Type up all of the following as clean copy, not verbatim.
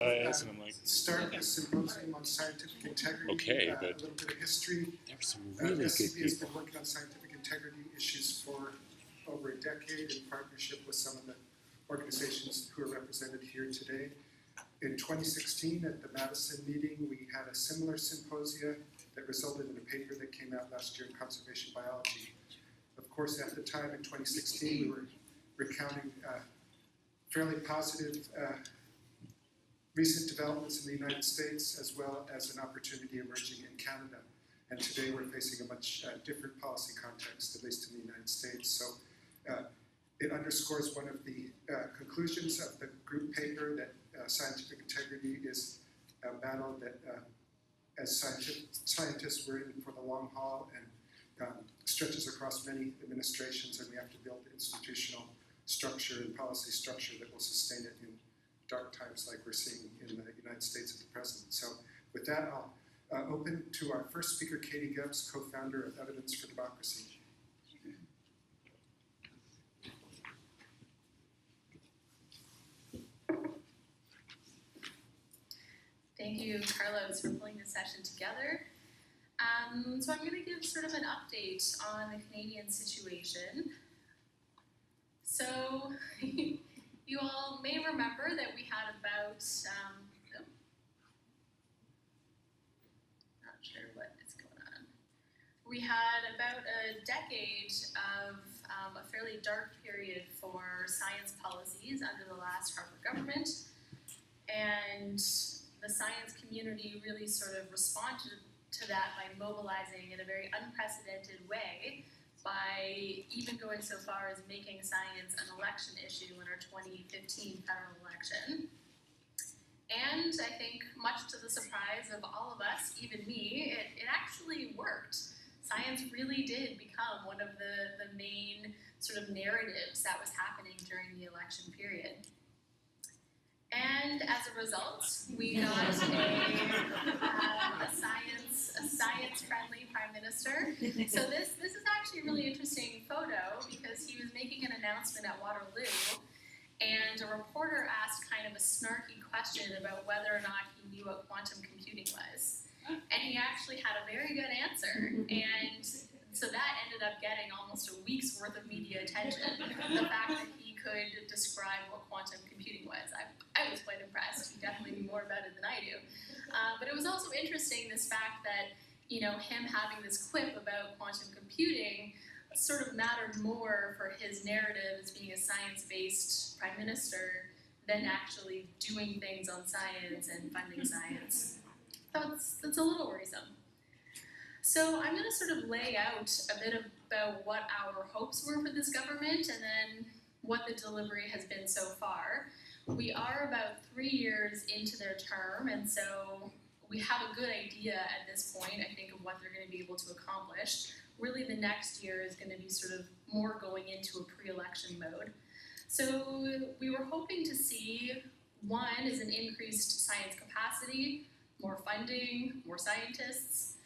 And I'm like, start the Symposium on Scientific Integrity. Okay, a but little bit of history. there were some really good SCB has people. been working on scientific integrity issues for over a decade in partnership with some of the organizations who are represented here today. In 2016, at the Madison meeting, we had a similar symposia that resulted in a paper that came out last year in conservation biology. Of course, at the time in 2016, we were recounting fairly positive recent developments in the United States, as well as an opportunity emerging in Canada. And today we're facing a much different policy context, at least in the United States. So it underscores one of the conclusions of the group paper that scientific integrity is a battle that as scientists we're in for the long haul and stretches across many administrations, and we have to build institutional structure and policy structure that will sustain it in dark times like we're seeing in the United States at the present. So with that, I'll open to our first speaker, Katie Gibbs, co-founder of Evidence for Democracy. Thank you, Carlos, for pulling this session together. So I'm going to give sort of an update on the Canadian situation. So you all may remember that we had about, not sure what is going on. We had about a decade of a fairly dark period for science policies under the last Harper government, and the science community really sort of responded to that by mobilizing in a very unprecedented way, by even going so far as making science an election issue in our 2015 federal election. And I think, much to the surprise of all of us, even me, it actually worked. Science really did become one of the main sort of narratives that was happening during the election period. And as a result, we got a science-friendly prime minister. So this is actually a really interesting photo because he was making an announcement at Waterloo, and a reporter asked kind of a snarky question about whether or not he knew what quantum computing was. And he actually had a very good answer. And so that ended up getting almost a week's worth of media attention. The fact that he could describe what quantum computing was. I was quite impressed. He definitely knew more about it than I do. But it was also interesting, this fact that, you know, him having this quip about quantum computing sort of mattered more for his narrative as being a science-based prime minister than actually doing things on science and funding science. That's a little worrisome. So I'm going to sort of lay out a bit about what our hopes were for this government and then what the delivery has been so far. We are about 3 years into their term, and so we have a good idea at this point, I think, of what they're going to be able to accomplish. Really, the next year is going to be sort of more going into a pre-election mode. So we were hoping to see, one, is an increased science capacity, more funding, more scientists.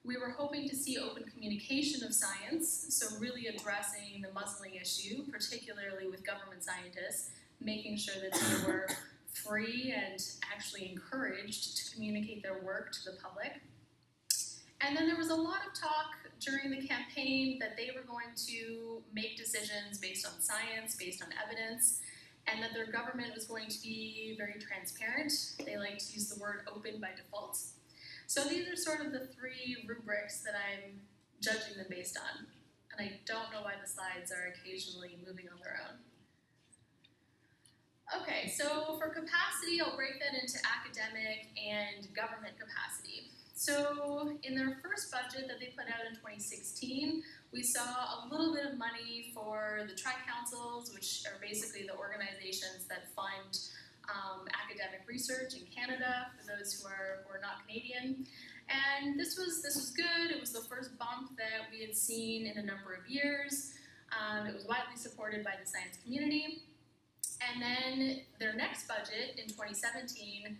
We were hoping to see open communication of science, so really addressing the muzzling issue, particularly with government scientists, making sure that they were free and actually encouraged to communicate their work to the public. And then there was a lot of talk during the campaign that they were going to make decisions based on science, based on evidence, and that their government was going to be very transparent. They like to use the word open by default. So these are sort of the three rubrics that I'm judging them based on. And I don't know why the slides are occasionally moving on their own. Okay, so for capacity, I'll break that into academic and government capacity. So in their first budget that they put out in 2016, we saw a little bit of money for the tri-councils, which are basically the organizations that fund academic research in Canada, for those who are not Canadian. And this was good. It was the first bump that we had seen in a number of years. It was widely supported by the science community. And then their next budget in 2017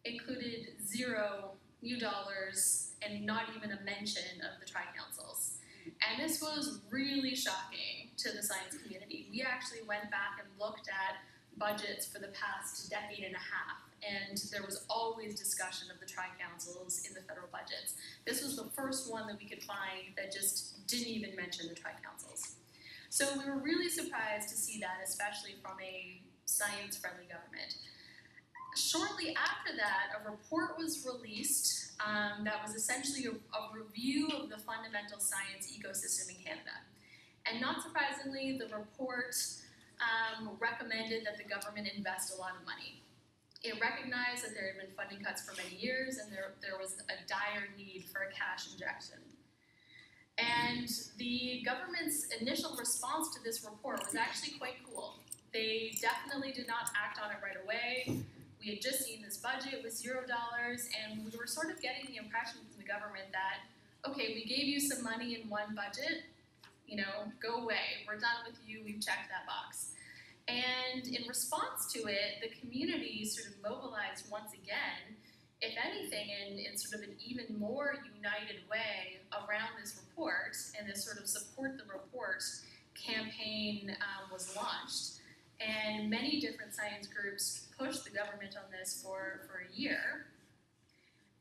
included $0 new dollars and not even a mention of the tri-councils. And this was really shocking to the science community. We actually went back and looked at budgets for the past decade and a half, and there was always discussion of the tri-councils in the federal budgets. This was the first one that we could find that just didn't even mention the tri-councils. So we were really surprised to see that, especially from a science-friendly government. Shortly after that, a report was released that was essentially a review of the fundamental science ecosystem in Canada. And not surprisingly, the report recommended that the government invest a lot of money. It recognized that there had been funding cuts for many years and there was a dire need for a cash injection. And the government's initial response to this report was actually quite cool. They definitely did not act on it right away. We had just seen this budget with $0, and we were sort of getting the impression from the government that, okay, we gave you some money in one budget, go away, we're done with you, we've checked that box. And in response to it, the community sort of mobilized once again, if anything, in sort of an even more united way around this report, and this sort of support the report campaign was launched. And many different science groups pushed the government on this for a year,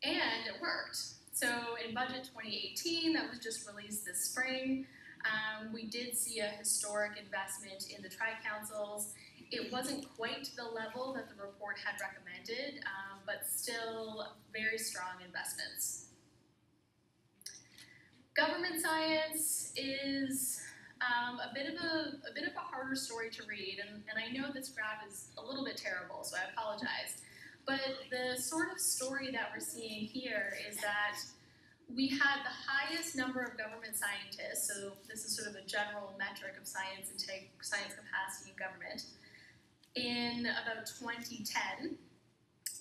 and it worked. So in Budget 2018, that was just released this spring, we did see a historic investment in the tri-councils. It wasn't quite to the level that the report had recommended, but still very strong investments. Government science is a bit of a harder story to read, and I know this graph is a little bit terrible, so I apologize. But the sort of story that we're seeing here is that we had the highest number of government scientists, so this is sort of a general metric of science capacity in government, in about 2010.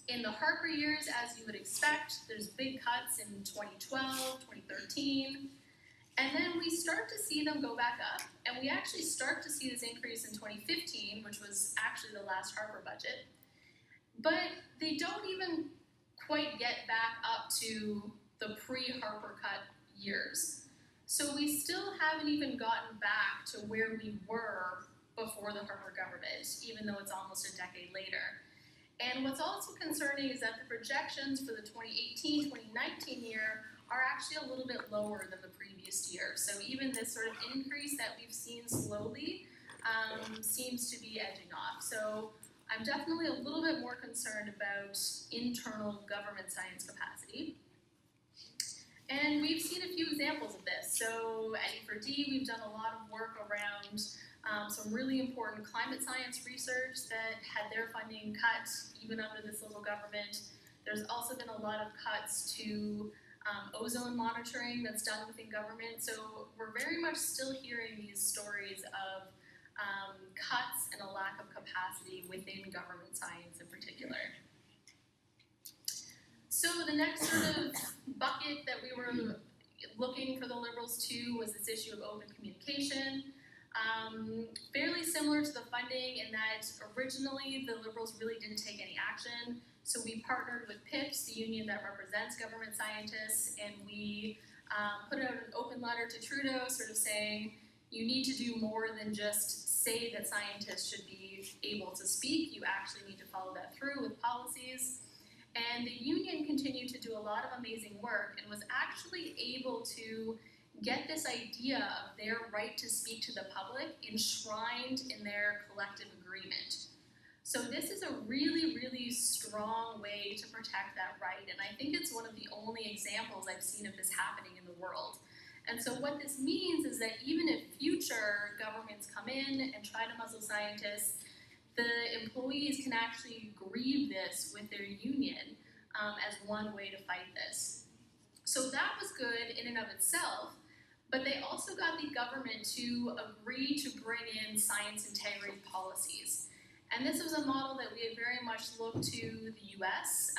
In the Harper years, as you would expect, there's big cuts in 2012, 2013, and then we start to see them go back up, and we actually start to see this increase in 2015, which was actually the last Harper budget, but they don't even quite get back up to the pre-Harper cut years. So we still haven't even gotten back to where we were before the Harper government, even though it's almost a decade later. And what's also concerning is that the projections for the 2018-2019 year are actually a little bit lower than the previous year. So even this sort of increase that we've seen slowly seems to be edging off. So I'm definitely a little bit more concerned about internal government science capacity. And we've seen a few examples of this. So at E4D, we've done a lot of work around some really important climate science research that had their funding cut even under this Liberal government. There's also been a lot of cuts to ozone monitoring that's done within government. So we're very much still hearing these stories of cuts and a lack of capacity within government science in particular. So the next sort of bucket that we were looking for the Liberals to was this issue of open communication. Fairly similar to the funding in that originally the Liberals really didn't take any action. So we partnered with PIPS, the union that represents government scientists, and we put out an open letter to Trudeau sort of saying, you need to do more than just say that scientists should be able to speak. You actually need to follow that through with policies. And the union continued to do a lot of amazing work and was actually able to get this idea of their right to speak to the public enshrined in their collective agreement. So this is a really, really strong way to protect that right, and I think it's one of the only examples I've seen of this happening in the world. And so what this means is that even if future governments come in and try to muzzle scientists, the employees can actually grieve this with their union as one way to fight this. So that was good in and of itself, but they also got the government to agree to bring in science integrity policies. And this was a model that we had very much looked to the US.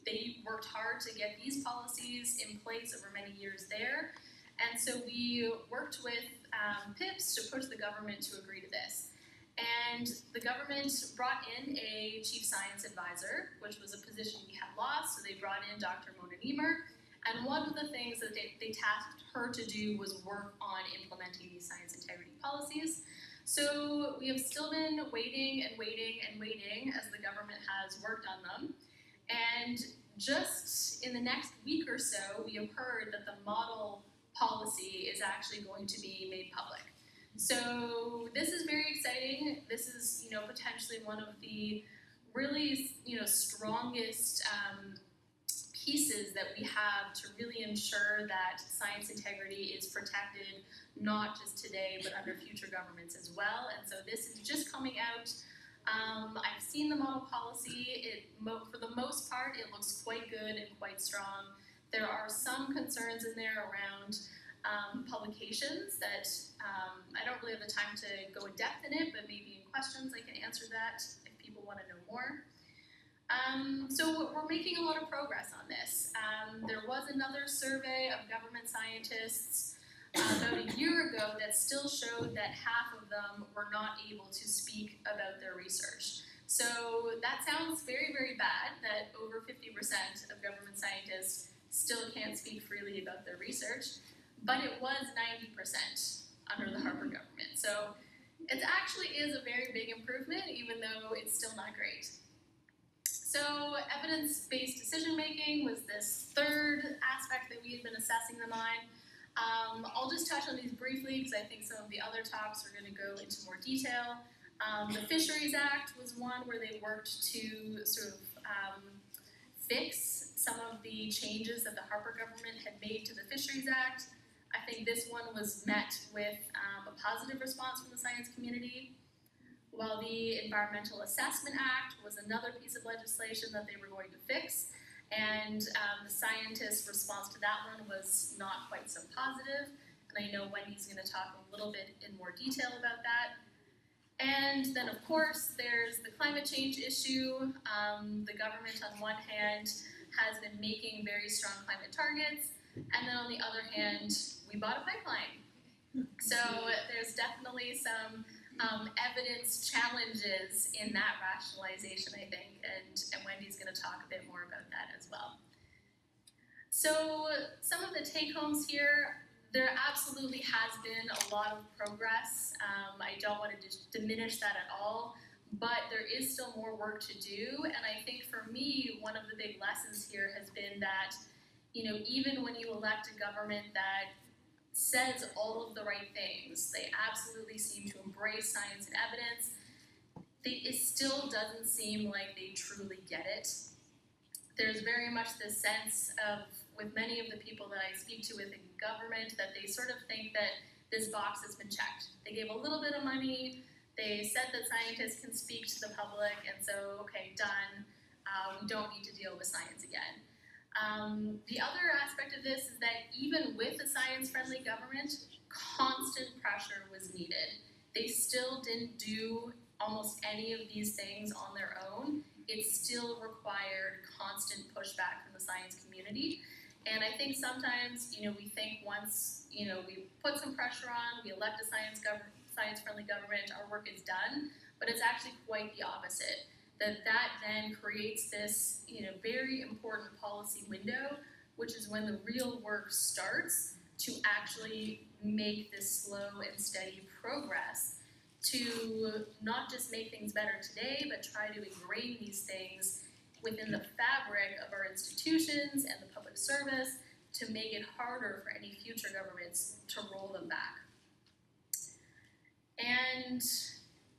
They worked hard to get these policies in place over many years there. And so we worked with PIPS to push the government to agree to this. And the government brought in a chief science advisor, which was a position we had lost, so they brought in Dr. Mona Niemer, and one of the things that they tasked her to do was work on implementing these science integrity policies. So we have still been waiting and waiting and waiting as the government has worked on them. And just in the next week or so, we have heard that the model policy is actually going to be made public. So this is very exciting. This is, potentially one of the really, strongest pieces that we have to really ensure that science integrity is protected, not just today, but under future governments as well. And so this is just coming out. I've seen the model policy. For the most part, it looks quite good and quite strong. There are some concerns in there around publications that I don't really have the time to go in depth in it, but maybe in questions I can answer that if people want to know more. So we're making a lot of progress on this. There was another survey of government scientists about a year ago that still showed that half of them were not able to speak about their research. So that sounds very, very bad, that over 50% of government scientists still can't speak freely about their research, but it was 90% under the Harper government. So it actually is a very big improvement, even though it's still not great. So evidence-based decision-making was this third aspect that we had been assessing them on. I'll just touch on these briefly because I think some of the other talks are going to go into more detail. The Fisheries Act was one where they worked to sort of fix some of the changes that the Harper government had made to the Fisheries Act. I think this one was met with a positive response from the science community, while the Environmental Assessment Act was another piece of legislation that they were going to fix. And the scientists' response to that one was not quite so positive. And I know Wendy's going to talk a little bit in more detail about that. And then, of course, there's the climate change issue. The government, on one hand, has been making very strong climate targets. And then on the other hand, we bought a pipeline. So there's definitely some evidence challenges in that rationalization, I think, and Wendy's going to talk a bit more about that as well. So some of the take-homes here, there absolutely has been a lot of progress. I don't want to diminish that at all, but there is still more work to do, and I think for me, one of the big lessons here has been that, even when you elect a government that says all of the right things, they absolutely seem to embrace science and evidence, it still doesn't seem like they truly get it. There's very much this sense of, with many of the people that I speak to within government, that they sort of think that this box has been checked. They gave a little bit of money, they said that scientists can speak to the public, and so, okay, done, we don't need to deal with science again. The other aspect of this is that even with a science-friendly government, constant pressure was needed. They still didn't do almost any of these things on their own. It still required constant pushback from the science community. And I think sometimes, we think once, we put some pressure on, we elect a science-friendly government, our work is done, but it's actually quite the opposite. That then creates this, very important policy window, which is when the real work starts to actually make this slow and steady progress to not just make things better today, but try to ingrain these things within the fabric of our institutions and the public service to make it harder for any future governments to roll them back. And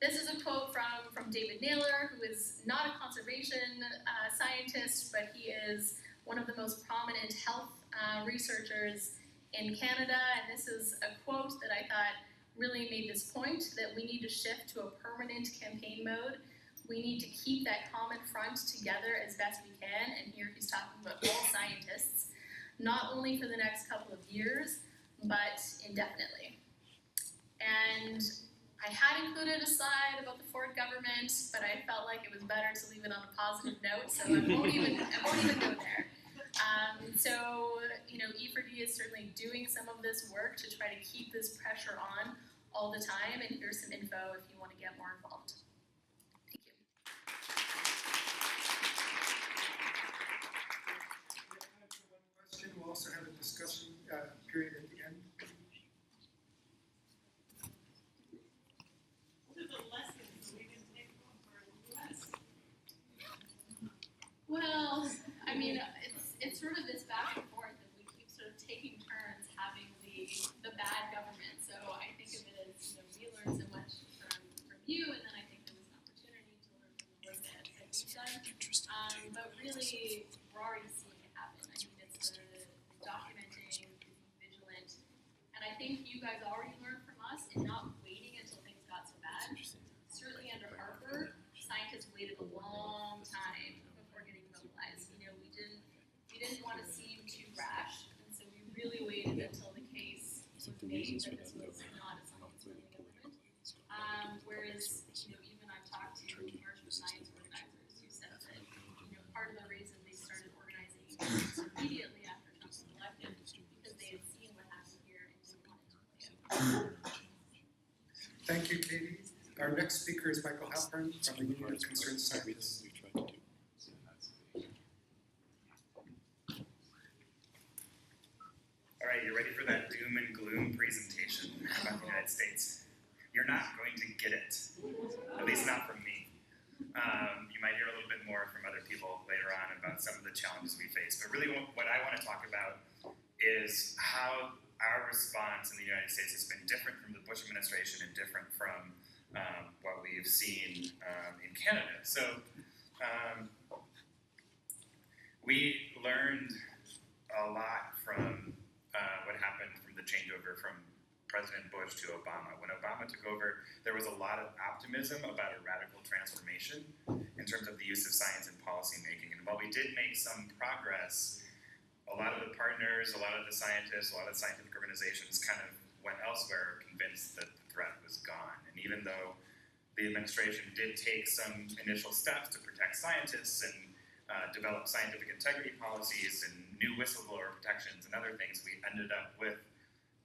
this is a quote from David Naylor, who is not a conservation scientist, but he is one of the most prominent health researchers in Canada. And this is a quote that I thought really made this point, that we need to shift to a permanent campaign mode. We need to keep that common front together as best we can. And here he's talking about all scientists, not only for the next couple of years, but indefinitely. And I had included a slide about the Ford government, but I felt like it was better to leave it on a positive note, so I won't even go there. So, E4D is certainly doing some of this work to try to keep this pressure on all the time, and here's some info if you want to get more involved. Thank you. One question. We'll also have a discussion period at the end. Well, I mean, it's sort of this back and forth that we keep sort of taking turns having the bad government. So I think of it as, we learn so much from you, and then I think there was an opportunity to learn from the work that you've done. But really, we're already seeing it happen. I think it's the documenting, being vigilant, and I think you guys already learned from us in not waiting until things got so bad. Certainly under Harper, scientists waited a long time before getting mobilized. We didn't want to seem too rash, and so we really waited until the case was made that this was not a science-friendly government. Whereas, even I've talked to March for Science organizers who said that, part of the reason they started organizing immediately after Trump was elected because they had seen what happened here and didn't want it to play out. Thank you, Katie. Our next speaker is Michael Halpern from the Union of Concerned Scientists. All right, you ready for that doom and gloom presentation about the United States? You're not going to get it, at least not from me. You might hear a little bit more from other people later on about some of the challenges we face, but really what I want to talk about is how our response in the United States has been different from the Bush administration and different from what we've seen in Canada. So we learned a lot from what happened from the changeover from President Bush to Obama. When Obama took over, there was a lot of optimism about a radical transformation in terms of the use of science in policy making. And while we did make some progress, a lot of the partners, a lot of the scientists, a lot of the scientific organizations kind of went elsewhere, convinced that the threat was gone. And even though the administration did take some initial steps to protect scientists and develop scientific integrity policies and new whistleblower protections and other things, we ended up with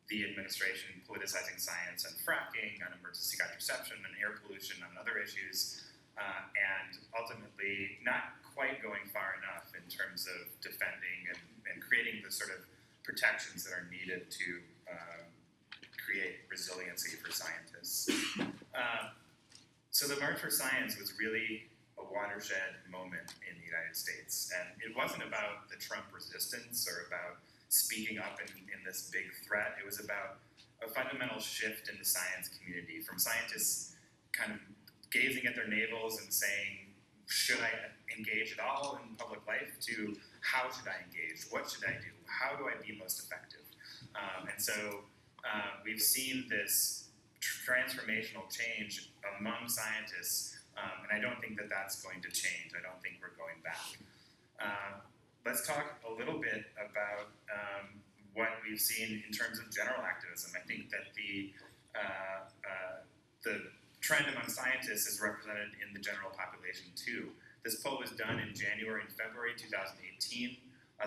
the administration politicizing science and fracking, on emergency contraception and air pollution, on other issues, and ultimately not quite going far enough in terms of defending and creating the sort of protections that are needed to create resiliency for scientists. So the March for Science was really a watershed moment in the United States, and it wasn't about the Trump resistance or about speaking up in this big threat. It was about a fundamental shift in the science community, from scientists kind of gazing at their navels and saying, should I engage at all in public life, to how should I engage, what should I do, how do I be most effective? And so we've seen this transformational change among scientists, and I don't think that that's going to change. I don't think we're going back. Let's talk a little bit about what we've seen in terms of general activism. I think that the trend among scientists is represented in the general population too. This poll was done in January and February 2018.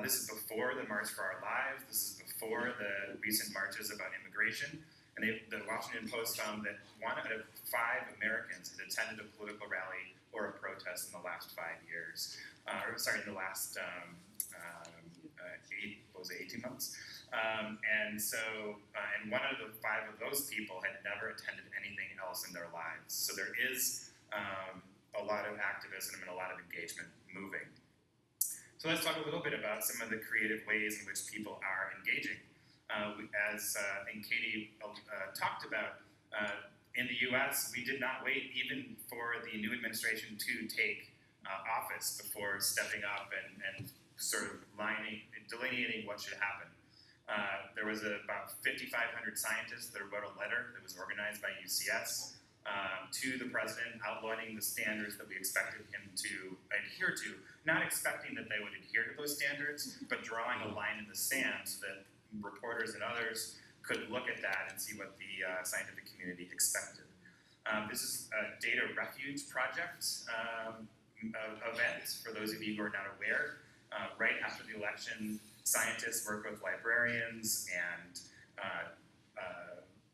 This is before the March for Our Lives. This is before the recent marches about immigration. And the Washington Post found that 1 out of 5 Americans had attended a political rally or a protest in the last 5 years. In the last 18 months. And 1 out of 5 of those people had never attended anything else in their lives. So there is a lot of activism and a lot of engagement moving. So let's talk a little bit about some of the creative ways in which people are engaging. As I think Katie talked about, in the US, we did not wait even for the new administration to take office before stepping up and sort of delineating what should happen. There was about 5,500 scientists that wrote a letter that was organized by UCS to the president, outlining the standards that we expected him to adhere to, not expecting that they would adhere to those standards, but drawing a line in the sand so that reporters and others could look at that and see what the scientific community expected. This is a data refuge project event, for those of you who are not aware. Right after the election, scientists work with librarians and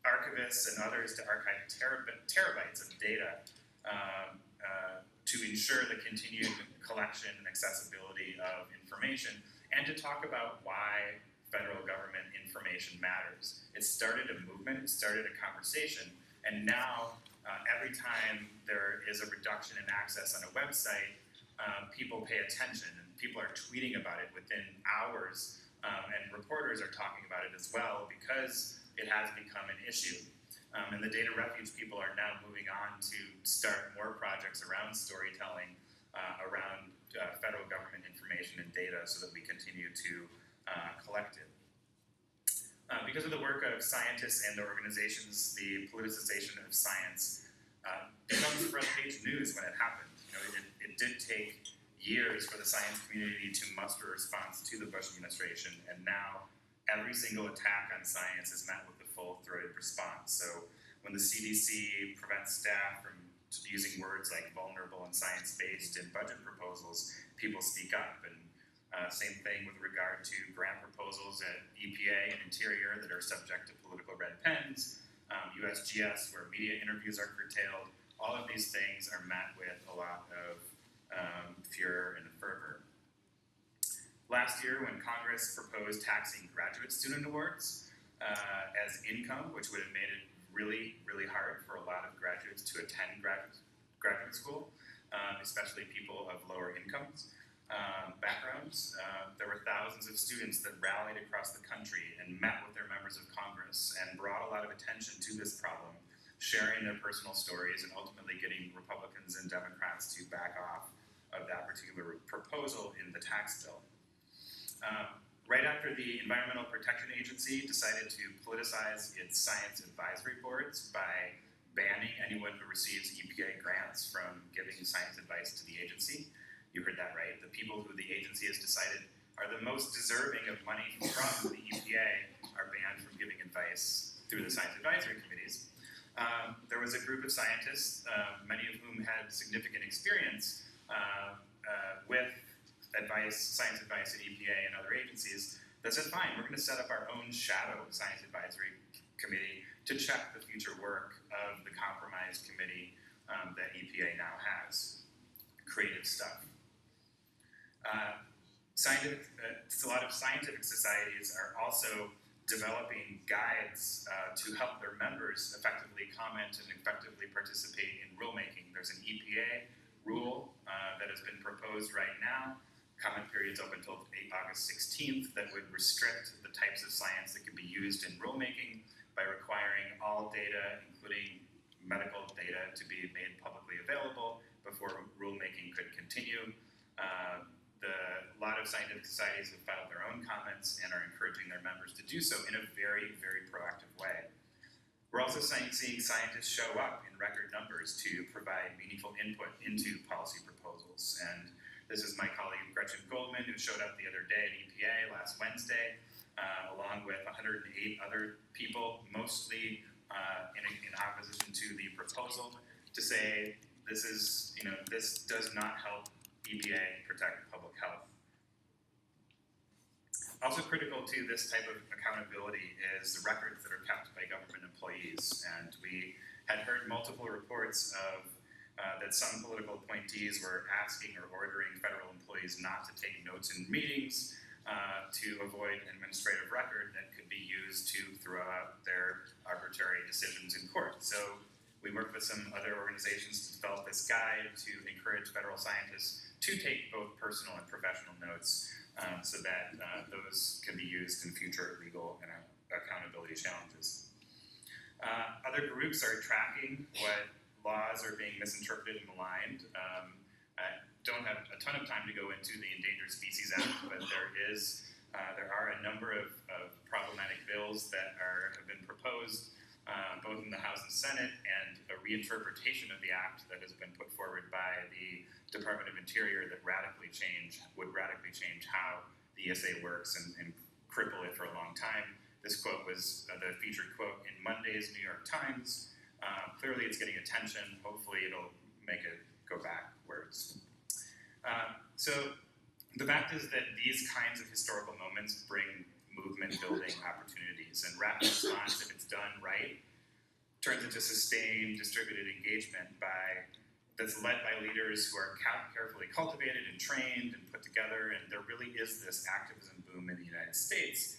archivists and others to archive terabytes of data to ensure the continued collection and accessibility of information, and to talk about why federal government information matters. It started a movement, it started a conversation, and now every time there is a reduction in access on a website, people pay attention, and are tweeting about it within hours, and reporters are talking about it as well because it has become an issue. And the data refuge people are now moving on to start more projects around storytelling, around federal government information and data so that we continue to collect it. Because of the work of scientists and organizations, the politicization of science becomes front page news when it happened. You know, it did take years for the science community to muster a response to the Bush administration, and now every single attack on science is met with a full-throated response. So when the CDC prevents staff from using words like vulnerable and science-based in budget proposals, people speak up. And same thing with regard to grant proposals at EPA and Interior that are subject to political red pens, USGS where media interviews are curtailed. All of these things are met with a lot of furor and fervor. Last year, when Congress proposed taxing graduate student awards as income, which would have made it really, really hard for a lot of graduates to attend graduate school, especially people of lower incomes, backgrounds, there were thousands of students that rallied across the country and met with their members of Congress and brought a lot of attention to this problem, sharing their personal stories and ultimately getting Republicans and Democrats to back off of that particular proposal in the tax bill. Right after the Environmental Protection Agency decided to politicize its science advisory boards by banning anyone who receives EPA grants from giving science advice to the agency. You heard that right. The people who the agency has decided are the most deserving of money from the EPA are banned from giving advice through the science advisory committees. There was a group of scientists, many of whom had significant experience with science advice at EPA and other agencies, that said, fine, we're going to set up our own shadow science advisory committee to check the future work of the compromised committee that EPA now has. Creative stuff. A lot of scientific societies are also developing guides to help their members effectively comment and effectively participate in rulemaking. There's an EPA rule that has been proposed right now. Comment periods up until August 16th that would restrict the types of science that could be used in rulemaking by requiring all data, including medical data, to be made publicly available before rulemaking could continue. A lot of scientific societies have filed their own comments and are encouraging their members to do so in a very, very proactive way. We're also seeing scientists show up in record numbers to provide meaningful input into policy proposals. And this is my colleague Gretchen Goldman, who showed up the other day at EPA last Wednesday, along with 108 other people, mostly in opposition to the proposal, to say this does not help EPA protect public health. Also critical to this type of accountability is the records that are kept by government employees. And we had heard multiple reports of that some political appointees were asking or ordering federal employees not to take notes in meetings to avoid an administrative record that could be used to throw out their arbitrary decisions in court. So we worked with some other organizations to develop this guide to encourage federal scientists to take both personal and professional notes so that those can be used in future legal and accountability challenges. Other groups are tracking what laws are being misinterpreted and maligned. I don't have a ton of time to go into the Endangered Species Act, but there are a number of problematic bills that have been proposed both in the House and Senate, and a reinterpretation of the act that has been put forward by the Department of Interior that would radically change how the ESA works and cripple it for a long time. This quote was the featured quote in Monday's New York Times. Clearly it's getting attention. Hopefully it'll make it go backwards. So the fact is that these kinds of historical moments bring movement building opportunities, and rapid response, if it's done right, turns into sustained distributed engagement that's led by leaders who are carefully cultivated and trained and put together, and there really is this activism boom in the United States.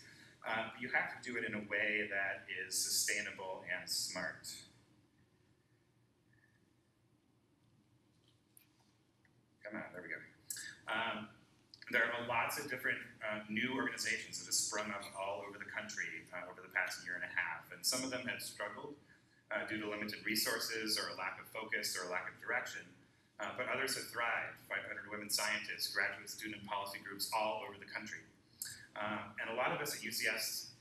You have to do it in a way that is sustainable and smart. Come on, there we go. There are lots of different new organizations that have sprung up all over the country over the past year and a half, and some of them have struggled due to limited resources or a lack of focus or a lack of direction, but others have thrived. 500 women scientists, graduate student policy groups all over the country. And a lot of us at UCS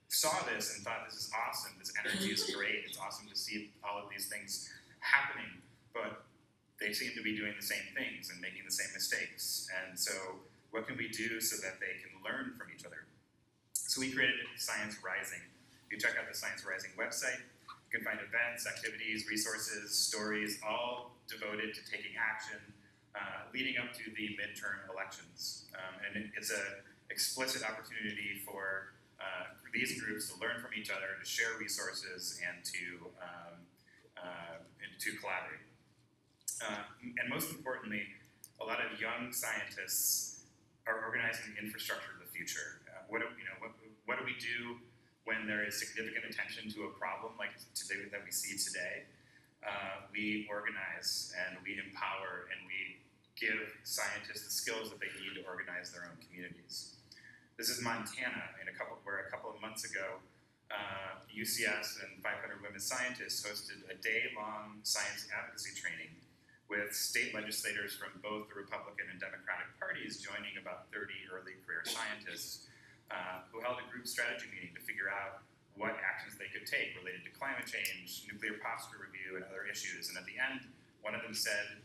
saw this and thought, this is awesome, this energy is great, it's awesome to see all of these things happening, but they seem to be doing the same things and making the same mistakes. And so what can we do so that they can learn from each other? So we created Science Rising. If you check out the Science Rising website, you can find events, activities, resources, stories, all devoted to taking action leading up to the midterm elections. And it's an explicit opportunity for these groups to learn from each other, to share resources, and to collaborate. And most importantly, a lot of young scientists are organizing the infrastructure of the future. What do we do when there is significant attention to a problem like today that we see today? We organize and we empower and we give scientists the skills that they need to organize their own communities. This is Montana, where a couple of months ago, UCS and 500 women scientists hosted a day-long science advocacy training with state legislators from both the Republican and Democratic parties joining about 30 early career scientists who held a group strategy meeting to figure out what actions they could take related to climate change, nuclear posture review, and other issues. And at the end, one of them said,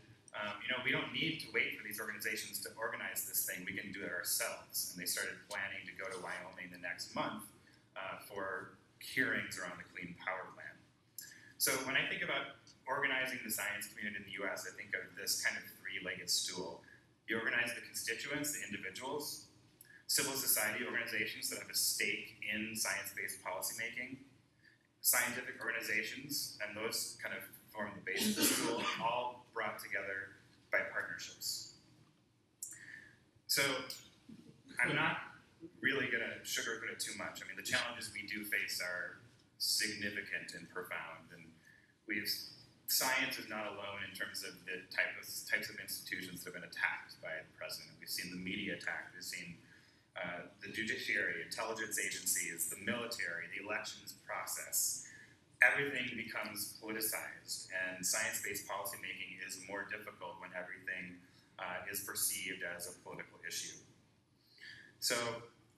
we don't need to wait for these organizations to organize this thing, we can do it ourselves. And they started planning to go to Wyoming the next month for hearings around the Clean Power Plan. So when I think about organizing the science community in the US, I think of this kind of three-legged stool. You organize the constituents, the individuals, civil society organizations that have a stake in science-based policymaking, scientific organizations, and those kind of form the base of the stool, all brought together by partnerships. So I'm not really going to sugarcoat it too much. I mean, the challenges we do face are significant and profound, and science is not alone in terms of the types of institutions that have been attacked by the president. We've seen the media attacked, we've seen the judiciary, intelligence agencies, the military, the elections process. Everything becomes politicized, and science-based policymaking is more difficult when everything is perceived as a political issue. So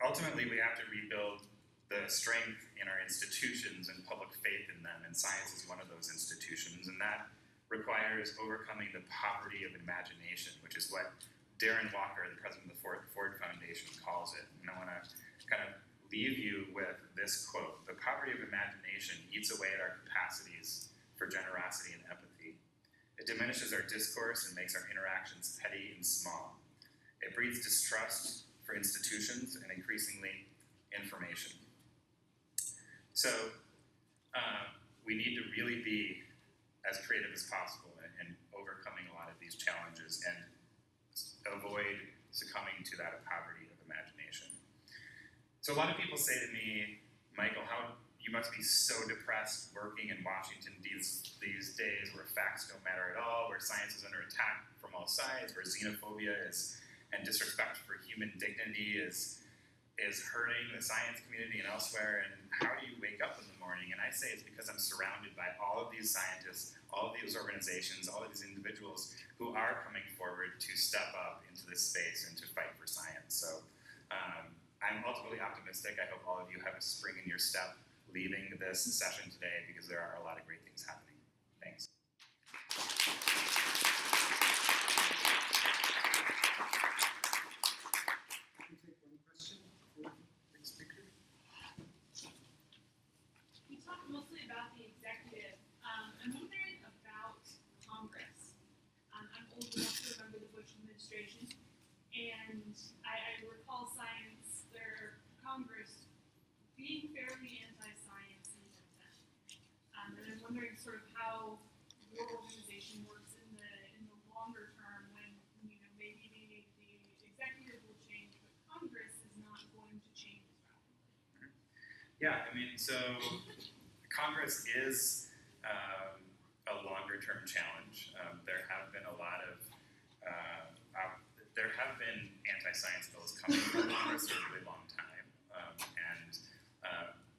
ultimately, we have to rebuild the strength in our institutions and public faith in them, and science is one of those institutions, and that requires overcoming the poverty of imagination, which is what Darren Walker, the president of the Ford Foundation, calls it. And I want to kind of leave you with this quote: "The poverty of imagination eats away at our capacities for generosity and empathy. It diminishes our discourse and makes our interactions petty and small. It breeds distrust for institutions and increasingly information." So we need to really be as creative as possible in overcoming a lot of these challenges and avoid succumbing to that poverty of imagination. So a lot of people say to me, "Michael, you must be so depressed working in Washington these days where facts don't matter at all, where science is under attack from all sides, where xenophobia and disrespect for human dignity is hurting the science community and elsewhere, and how do you wake up in the morning?" And I say it's because I'm surrounded by all of these scientists, all of these organizations, all of these individuals who are coming forward to step up into this space and to fight for science. So I'm ultimately optimistic. I hope all of you have a spring in your step leaving this session today, because there are a lot of great things happening. Thanks. We talked mostly about the executive. I'm wondering about Congress. I'm old enough to remember the Bush administration, and I recall Congress being fairly anti-science in some sense. And I'm wondering sort of how your organization works in the longer term when maybe the executive will change, but Congress is not going to change as rapidly. Yeah, I mean, so Congress is a longer-term challenge. There have been a lot of anti-science bill is coming from Congress for a really long time.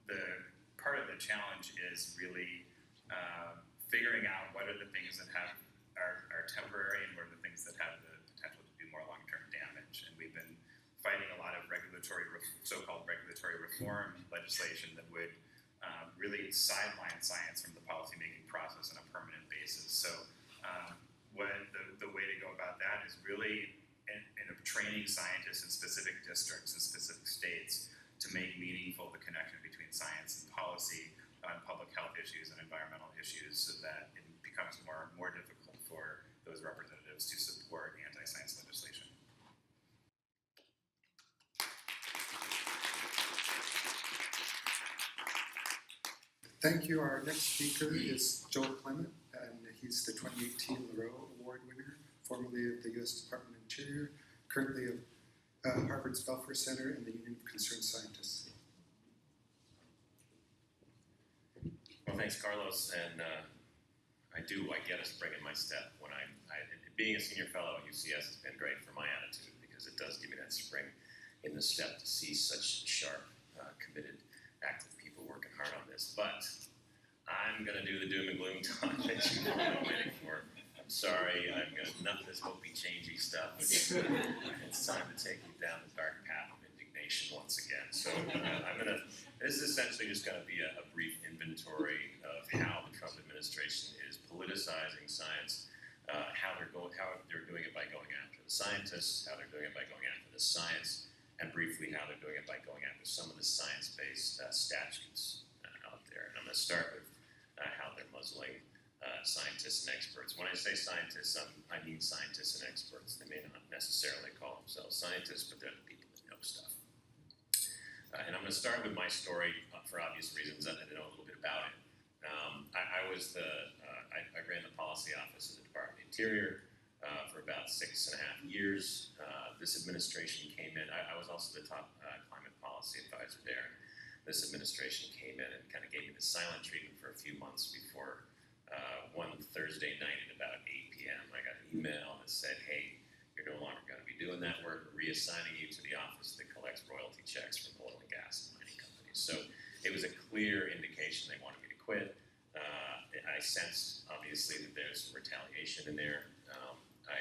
The part of the challenge is really figuring out what are the things that are temporary and what are the things that have the potential to do more long-term damage. And we've been fighting a lot of so-called regulatory reform legislation that would really sideline science from the policymaking process on a permanent basis. So the way to go about that is really in training scientists in specific districts and specific states to make meaningful the connection between science and policy on public health issues and environmental issues, so that it becomes more difficult for those representatives to support anti-science legislation. Thank you. Our next speaker is Joel Clement, and he's the 2018 Laroe Award winner, formerly of the U.S. Department of Interior, currently of Harvard's Belfer Center and the Union of Concerned Scientists. Well, thanks, Carlos, and I get a spring in my step when being a senior fellow at UCS has been great for my attitude, because it does give me that spring in the step to see such sharp, committed, active people working hard on this. But I'm going to do the doom and gloom talk that you've all been waiting for. I'm sorry, none of this will be changey stuff. It's time to take you down the dark path of indignation once again. So this is essentially just going to be a brief inventory of how the Trump administration is politicizing science, how they're doing it by going after the scientists, how they're doing it by going after the science, and briefly how they're doing it by going after some of the science-based statutes out there. And I'm going to start with how they're muzzling scientists and experts. When I say scientists, I mean scientists and experts. They may not necessarily call themselves scientists, but they're the people that know stuff. And I'm going to start with my story for obvious reasons. I know a little bit about it. I ran the policy office of the Department of Interior for about 6.5 years. This administration came in. I was also the top climate policy advisor there. This administration came in and kind of gave me the silent treatment for a few months before one Thursday night at about 8 p.m. I got an email that said, "Hey, you're no longer going to be doing that work. We're reassigning you to the office that collects royalty checks from oil and gas and mining companies." So it was a clear indication they wanted me to quit. I sensed, obviously, that there's some retaliation in there. I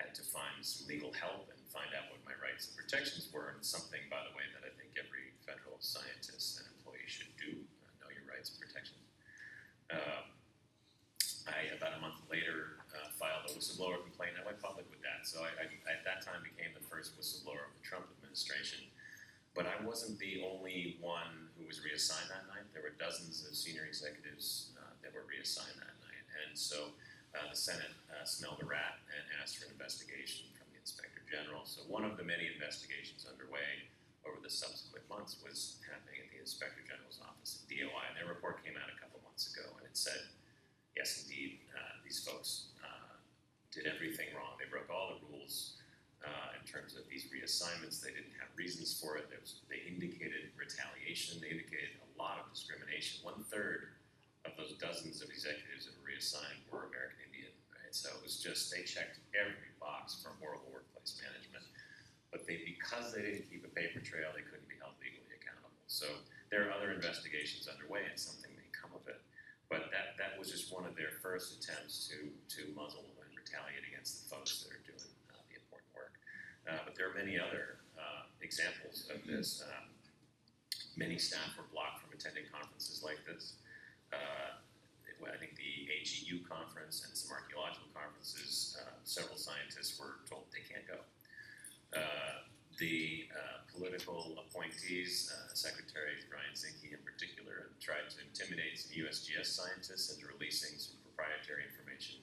had to find some legal help and find out what my rights and protections were, and something, by the way, that I think every federal scientist and employee should do, know your rights and protections. I, about a month later, filed a whistleblower complaint. I went public with that. So I at that time became the first whistleblower of the Trump administration. But I wasn't the only one who was reassigned that night. There were dozens of senior executives that were reassigned that night. And so the Senate smelled a rat and asked for an investigation from the Inspector General. So one of the many investigations underway over the subsequent months was happening at the Inspector General's office at DOI. And their report came out a couple months ago, and it said, yes, indeed, these folks did everything wrong. They broke all the rules in terms of these reassignments. They didn't have reasons for it. They indicated retaliation. They indicated a lot of discrimination. 1/3 of those dozens of executives that were reassigned were American Indian, right? So it was just, they checked every box for horrible workplace management. But because they didn't keep a paper trail, they couldn't be held legally accountable. So there are other investigations underway, and something may come of it. But that was just one of their first attempts to muzzle and retaliate against the folks that are doing the important work. But there are many other examples of this. Many staff were blocked from attending conferences like this. I think the AGU conference and some archaeological conferences, several scientists were told they can't go. The political appointees, Secretary Brian Zinke in particular, tried to intimidate some USGS scientists into releasing some proprietary information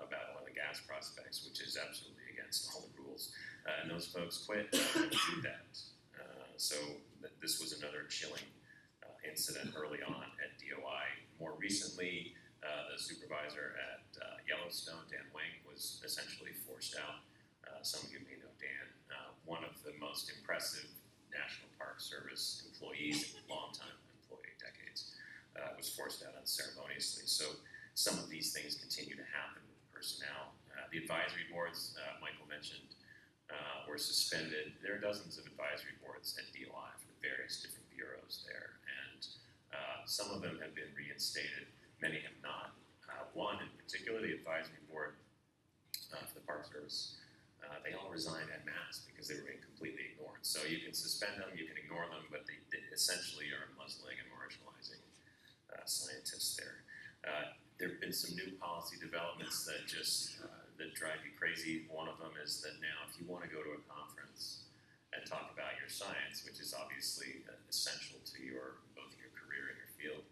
about oil and gas prospects, which is absolutely against all the rules. And those folks quit and do that. So this was another chilling incident early on at DOI. More recently, the supervisor at Yellowstone, Dan Wang, was essentially forced out. Some of you may know Dan, one of the most impressive National Park Service employees, longtime employee, decades, was forced out unceremoniously. So some of these things continue to happen with personnel. The advisory boards, Michael mentioned, were suspended. There are dozens of advisory boards at DOI for the various different bureaus there, and some of them have been reinstated, many have not. One in particular, the advisory board for the Park Service, they all resigned en masse because they were being completely ignored. So you can suspend them, you can ignore them, but they essentially are muzzling and marginalizing scientists there. There have been some new policy developments that just that drive you crazy. One of them is that now if you want to go to a conference and talk about your science, which is obviously essential to both your career and your field,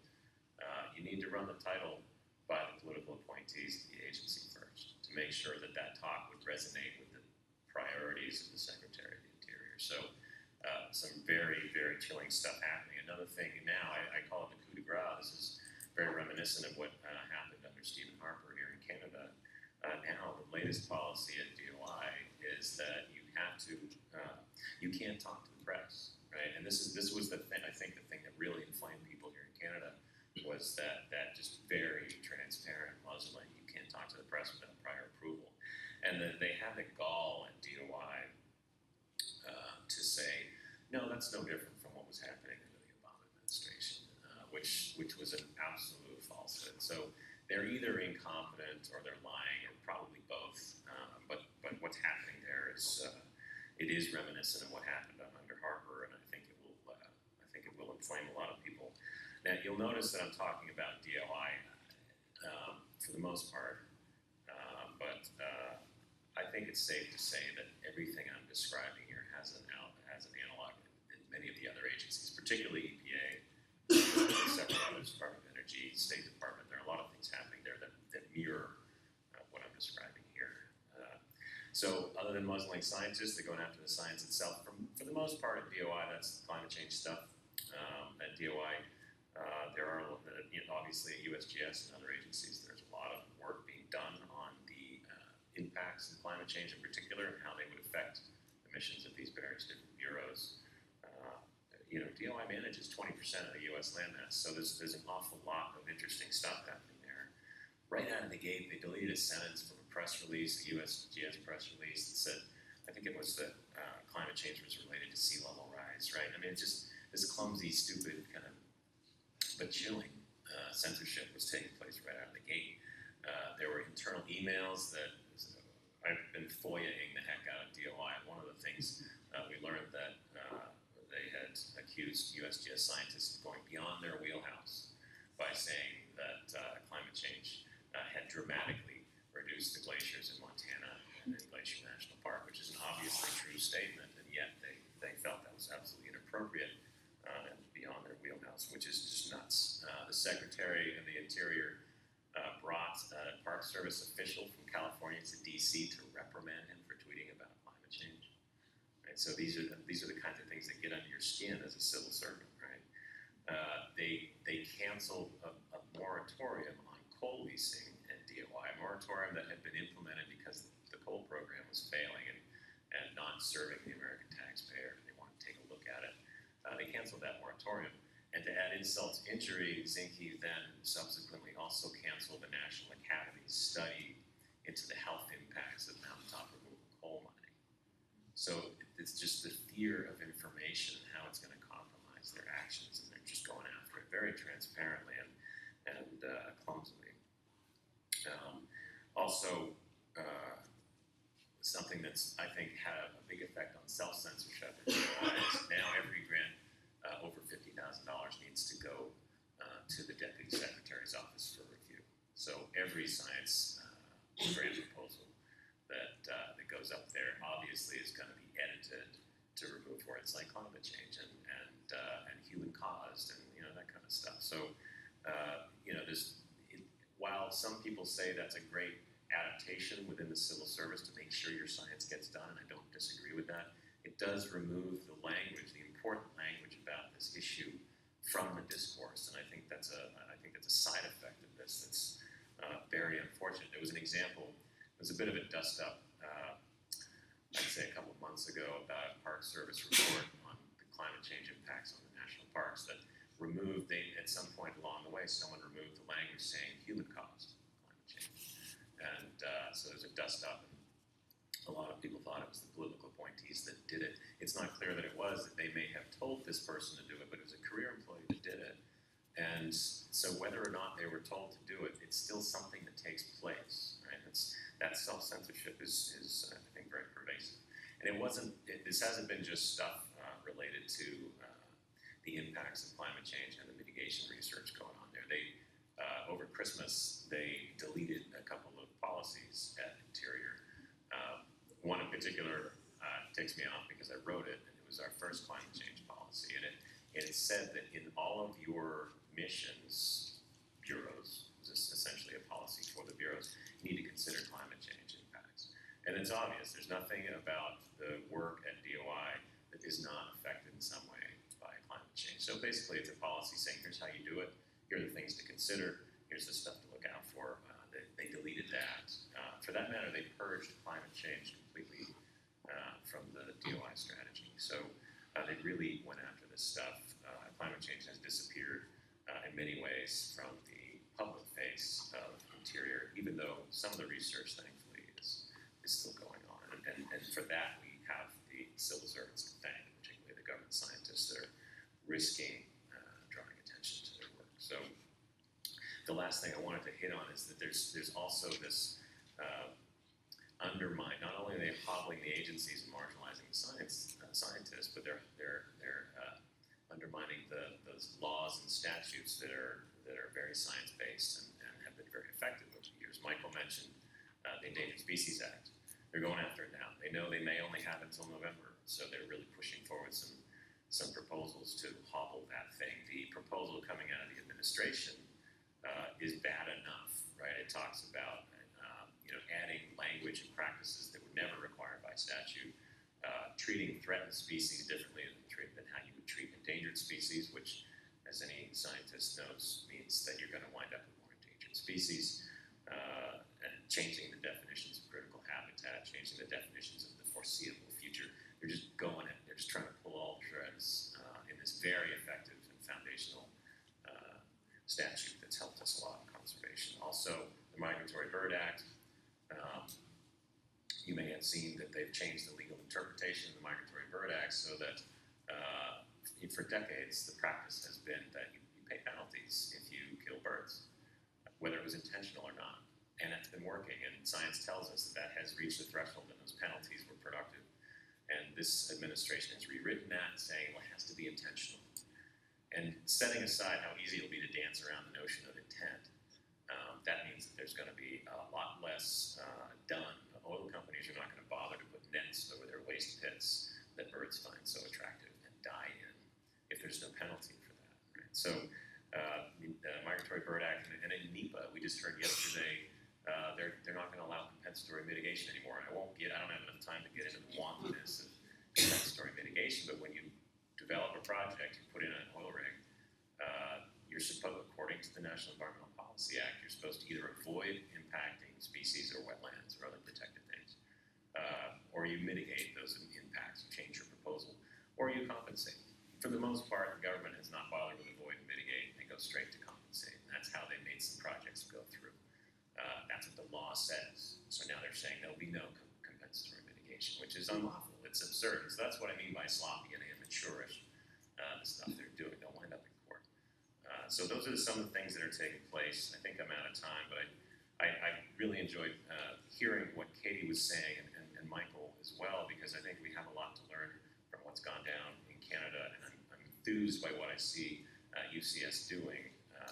you need to run the title by the political appointees of the agency first to make sure that that talk would resonate with the priorities of the Secretary of the Interior. So some very, very chilling stuff happening. Another thing now, I call it the coup de grace. This is very reminiscent of what happened under Stephen Harper here in Canada. Now, the latest policy at DOI is that you have to, you can't talk to the press, right? And this was the thing, I think the thing that really inflamed people here in Canada was that just very transparent muzzling. You can't talk to the press without prior approval. And that they had the gall at DOI to say, no, that's no different from what was happening under the Obama administration, which was an absolute falsehood. So they're either incompetent or they're lying, or probably both. But what's happening there is it is reminiscent of what happened under Harper, and I think it will inflame a lot of people. Now you'll notice that I'm talking about DOI for the most part, but I think it's safe to say that everything I'm describing here has an analog in many of the other agencies, particularly EPA, several others, Department of Energy, State Department. There are a lot of things happening there that mirror what I'm describing here. So other than muzzling scientists, they're going after the science itself. For the most part at DOI, that's climate change stuff. At DOI, there are, obviously at USGS and other agencies, there's a lot of work being done on the impacts of climate change in particular and how they would affect the missions of these various different bureaus. DOI manages 20% of the U.S. landmass, so there's an awful lot of interesting stuff happening there. Right out of the gate, they deleted a sentence from a press release, the USGS press release, that said, I think it was that climate change was related to sea level rise, right? I mean, it's just this clumsy, stupid kind of, but chilling censorship was taking place right out of the gate. There were internal emails that I've been FOIA-ing the heck out of DOI. One of the things we learned that they had accused USGS scientists of going beyond their wheelhouse by saying that climate change had dramatically reduced the glaciers in Montana and in Glacier National Park, which is an obviously true statement, and yet they felt that was absolutely inappropriate and beyond their wheelhouse, which is just nuts. The Secretary of the Interior brought a Park Service official from California to DC to reprimand him for tweeting about climate change. Right? So these are the kinds of things that get under your skin as a civil servant, right? They canceled a moratorium on coal leasing at DOI, a moratorium that had been implemented because the coal program was failing and not serving the American taxpayer. They wanted to take a look at it. They canceled that moratorium. And to add insult to injury, Zinke then subsequently also canceled the National Academy's study into the health impacts of mountaintop removal coal mining. So it's just the fear of information and how it's going to compromise their actions, and they're just going after it very transparently and clumsily. Also, something that's, I think, had a big effect on self-censorship is now every grant over $50,000 needs to go to the Deputy Secretary's office for review. So every science grant proposal that goes up there obviously is going to be edited to remove words like climate change and human caused and that kind of stuff. So while some people say that's a great adaptation within the civil service to make sure your science gets done, and I don't disagree with that, it does remove the language, the important language about this issue from the discourse, and I think that's a side effect of this that's very unfortunate. There was an example. There was a bit of a dust-up, I'd say a couple of months ago, about a Park Service report on the climate change impacts on the national parks that at some point along the way, someone removed the language saying human-caused climate change, and so there's a dust-up. a lot of people thought it was the political appointees that did it. It's not clear that it was, that they may have told this person to do it, but it was a career employee that did it. And so whether or not they were told to do it, it's still something that takes place, right? That self-censorship is I think, very pervasive. And this hasn't been just stuff related to the impacts of climate change and the mitigation research going on there. Over Christmas, they deleted a couple of policies at Interior. One in particular takes me off because I wrote it, and it was our first climate change policy. And it said that in all of your missions, bureaus, this is essentially a policy for the bureaus, you need to consider climate change impacts. And it's obvious, there's nothing about the work at DOI that is not affected in some way by climate change. So basically it's a policy saying, here's how you do it, here are the things to consider, here's the stuff to look out for. They deleted that. For that matter, they purged climate change completely from the DOI strategy. So they really went after this stuff. Climate change has disappeared in many ways from the public face of Interior, even though some of the research, thankfully, is still going on. And for that, we have the civil servants to thank, particularly the government scientists that are risking drawing attention to their work. So the last thing I wanted to hit on is that there's also this undermine. Not only are they hobbling the agencies and marginalizing the scientists, but they're undermining those laws and statutes that are very science-based and have been very effective over the years. Michael mentioned the Endangered Species Act. They're going after it now. They know they may only have until November, so they're really pushing forward some proposals to hobble that thing. The proposal coming out of the administration is bad enough, right? It talks about adding language and practices that were never required by statute, treating threatened species differently than how you would treat endangered species, which, as any scientist knows, means that you're going to wind up with more endangered species, and changing the definitions of critical habitat, changing the definitions of the foreseeable future. They're just going at it. They're just trying to pull all the threads in this very effective and foundational statute that's helped us a lot in conservation. Also, the Migratory Bird Act. You may have seen that they've changed the legal interpretation of the Migratory Bird Act so that for decades the practice has been that you pay penalties if you kill birds, whether it was intentional or not. And it's been working, and science tells us that has reached a threshold and those penalties were productive. And this administration has rewritten that, saying, well, it has to be intentional. And setting aside how easy it'll be to dance around the notion of intent, that means that there's going to be a lot less done. Oil companies are not going to bother to put nets over their waste pits that birds find so attractive and die in if there's no penalty for that. Right? So the Migratory Bird Act and in NEPA, we just heard yesterday, they're not going to allow compensatory mitigation anymore. And I don't have enough time to get into the wantonness of compensatory mitigation, but when you develop a project, you put in an oil rig, you're supposed, according to the National Environmental Policy Act, you're supposed to either avoid impacting species or wetlands or other protected things, or you mitigate those impacts, you change your proposal, or you compensate. For the most part, the government has not bothered with avoid and mitigate, they go straight to compensate, and that's how they made some projects go through. That's what the law says. So now they're saying there'll be no compensatory mitigation, which is unlawful, it's absurd. So that's what I mean by sloppy and amateurish, the stuff they're doing. They'll wind up in court. So those are some of the things that are taking place. I think I'm out of time, but I really enjoyed hearing what Katie was saying and Michael as well, because I think we have a lot to learn from what's gone down in Canada, and I'm enthused by what I see UCS doing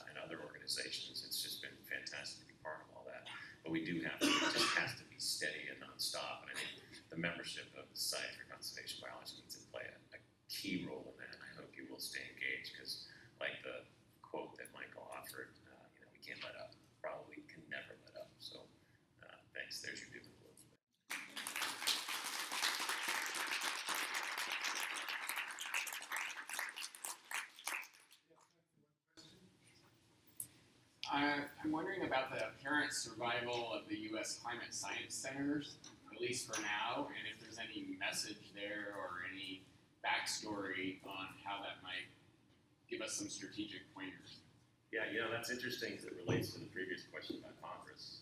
and other organizations. It's just been fantastic to be part of all that. But we do have to, it just has to be steady and nonstop, and I think the membership of the Society for Conservation Biology needs to play a key role in that, and I hope you will stay engaged, because like the quote that Michael offered, we can't let up, probably can never let up. So thanks, there's your doom and gloom. I'm wondering about the apparent survival of the U.S. climate science centers, at least for now, and if there's any message there or any backstory on how that might give us some strategic pointers. Yeah, that's interesting because it relates to the previous question about Congress.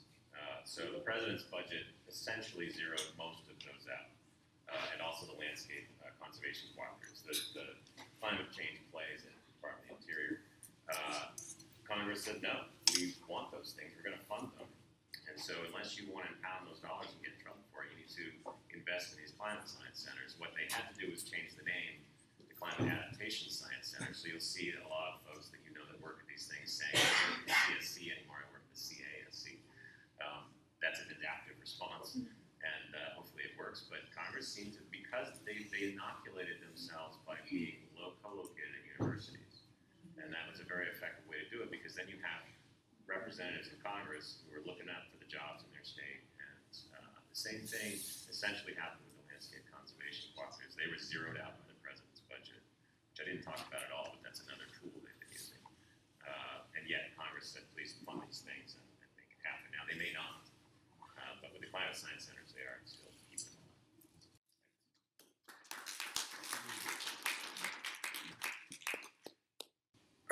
So the president's budget essentially zeroed most of those out, and also the landscape conservation cooperatives. The climate change plays in the Department of the Interior. Congress said, no, we want those things, we're going to fund them. And so unless you want to impound those dollars and get in trouble for it, you need to invest in these climate science centers. What they had to do was change the name to Climate Adaptation Science Center. So you'll see a lot of folks that you know that work at these things saying, I don't work at the CSC anymore, I work at the CASC. That's an adaptive response, and hopefully it works. But Congress seemed to, because they inoculated themselves by being co-located at universities, and that was a very effective way to do it, because then you have representatives in Congress who are looking out for the jobs in their state. And the same thing essentially happened with the landscape conservation cooperatives. They were zeroed out by the president's budget, which I didn't talk about at all, but that's another tool they've been using. And yet Congress said, please fund these things and make it happen. Now they may not, but with the climate science centers, they are still keeping them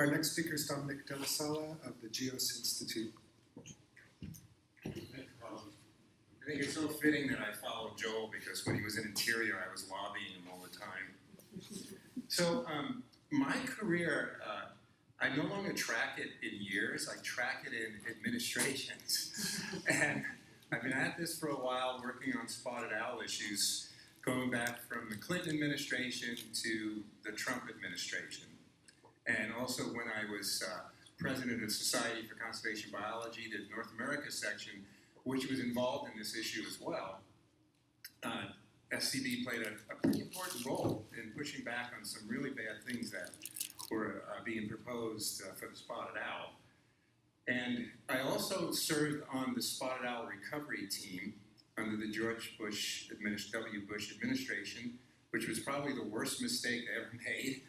alive. Our next speaker is Dominic De La Sala of the GEOS Institute. I think it's so fitting that I followed Joel, because when he was in Interior, I was lobbying him all the time. So my career, I no longer track it in years, I track it in administrations. And I've been at this for a while, working on spotted owl issues, going back from the Clinton administration to the Trump administration. And also when I was president of Society for Conservation Biology, the North America section, which was involved in this issue as well. SCB played a pretty important role in pushing back on some really bad things that were being proposed for the spotted owl. And I also served on the spotted owl recovery team under the George Bush, W. Bush administration, which was probably the worst mistake they ever made,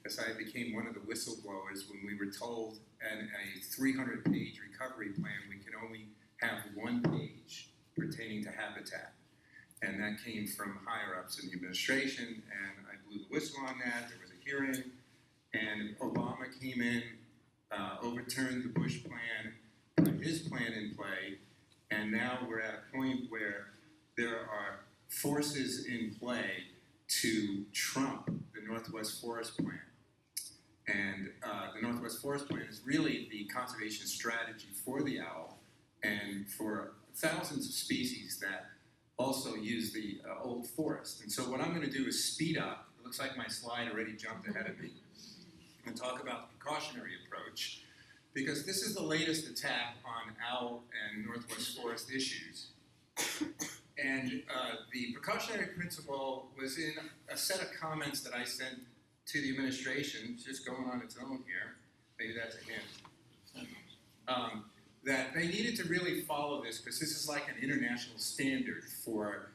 because I became one of the whistleblowers when we were told in a 300-page recovery plan we could only have one page pertaining to habitat. And that came from higher-ups in the administration, and I blew the whistle on that. There was a hearing, and Obama came in, overturned the Bush plan, put his plan in play, and now we're at a point where there are forces in play to trump the Northwest Forest Plan. And the Northwest Forest Plan is really the conservation strategy for the owl and for thousands of species that also use the old forest. And so what I'm going to do is speed up. It looks like my slide already jumped ahead of me. And talk about the precautionary approach, because this is the latest attack on owl and Northwest forest issues. And the precautionary principle was in a set of comments that I sent to the administration. It's just going on its own here. Maybe that's a hint. That they needed to really follow this, because this is like an international standard for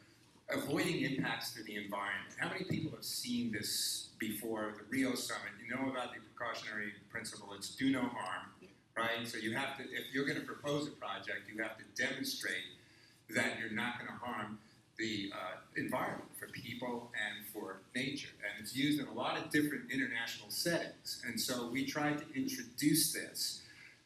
avoiding impacts to the environment. How many people have seen this before the Rio Summit? You know about the precautionary principle. It's do no harm, right? So you have to, if you're going to propose a project, you have to demonstrate that you're not going to harm the environment for people and for nature. And it's used in a lot of different international settings. And so we tried to introduce this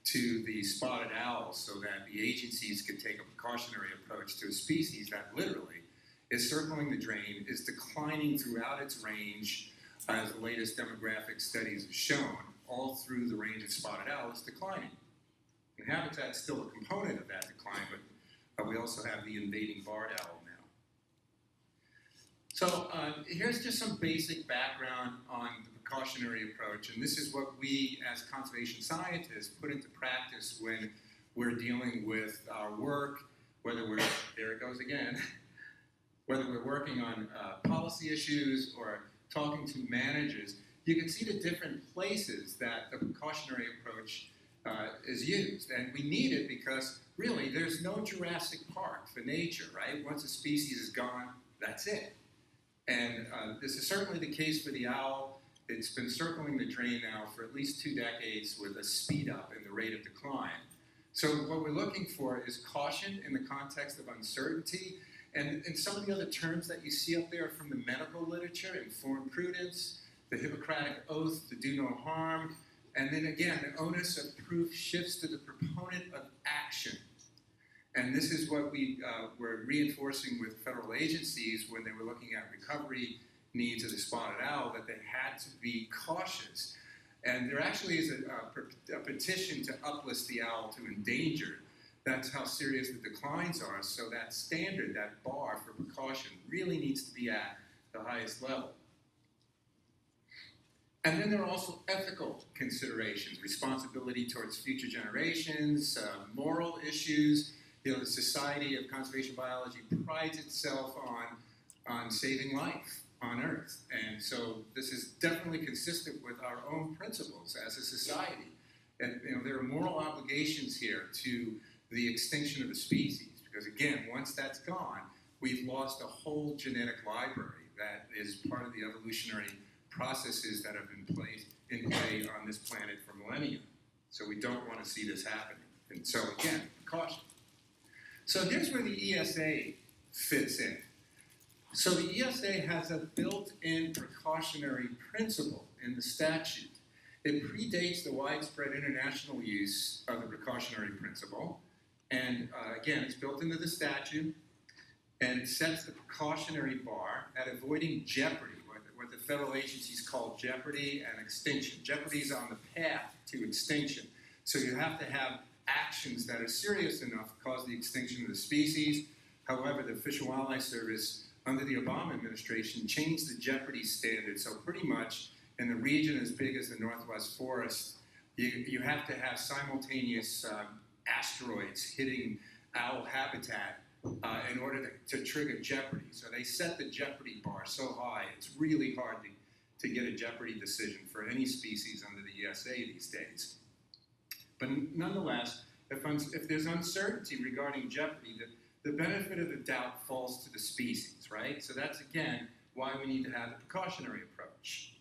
to the spotted owls so that the agencies could take a precautionary approach to a species that literally is circling the drain, is declining throughout its range, as the latest demographic studies have shown. All through the range of spotted owl is declining. And habitat's still a component of that decline, but we also have the invading barred owl now. So here's just some basic background on the precautionary approach, and this is what we as conservation scientists put into practice when we're dealing with our work, whether we're, there it goes again, whether we're working on policy issues or talking to managers. You can see the different places that the precautionary approach is used. And we need it because really there's no Jurassic Park for nature, right? Once a species is gone, that's it. And this is certainly the case for the owl. It's been circling the drain now for at least 2 decades with a speed up in the rate of decline. So what we're looking for is caution in the context of uncertainty. And some of the other terms that you see up there from the medical literature: informed prudence, the Hippocratic oath to do no harm, and then again, the onus of proof shifts to the proponent of action. And this is what we were reinforcing with federal agencies when they were looking at recovery needs of the spotted owl, that they had to be cautious. And there actually is a petition to uplist the owl to endangered. That's how serious the declines are. So that standard, that bar for precaution, really needs to be at the highest level. And then there are also ethical considerations, responsibility towards future generations, moral issues. You know, the Society of Conservation Biology prides itself on saving life on Earth. And so this is definitely consistent with our own principles as a society. And you know, there are moral obligations here to the extinction of the species, because again, once that's gone, we've lost a whole genetic library that is part of the evolutionary processes that have been in play on this planet for millennia. So we don't want to see this happening. And so again, caution. So here's where the ESA fits in. So the ESA has a built-in precautionary principle in the statute. It predates the widespread international use of the precautionary principle. And again, it's built into the statute, and it sets the precautionary bar at avoiding jeopardy, what the federal agencies call jeopardy and extinction. Jeopardy is on the path to extinction. So you have to have actions that are serious enough to cause the extinction of the species. However, the Fish and Wildlife Service, under the Obama administration, changed the jeopardy standard. So pretty much in the region as big as the Northwest Forest, you have to have simultaneous asteroids hitting owl habitat in order to trigger jeopardy. So they set the jeopardy bar so high, it's really hard to get a jeopardy decision for any species under the ESA these days. But nonetheless, if there's uncertainty regarding jeopardy, the benefit of the doubt falls to the species, right? So that's, again, why we need to have the precautionary approach.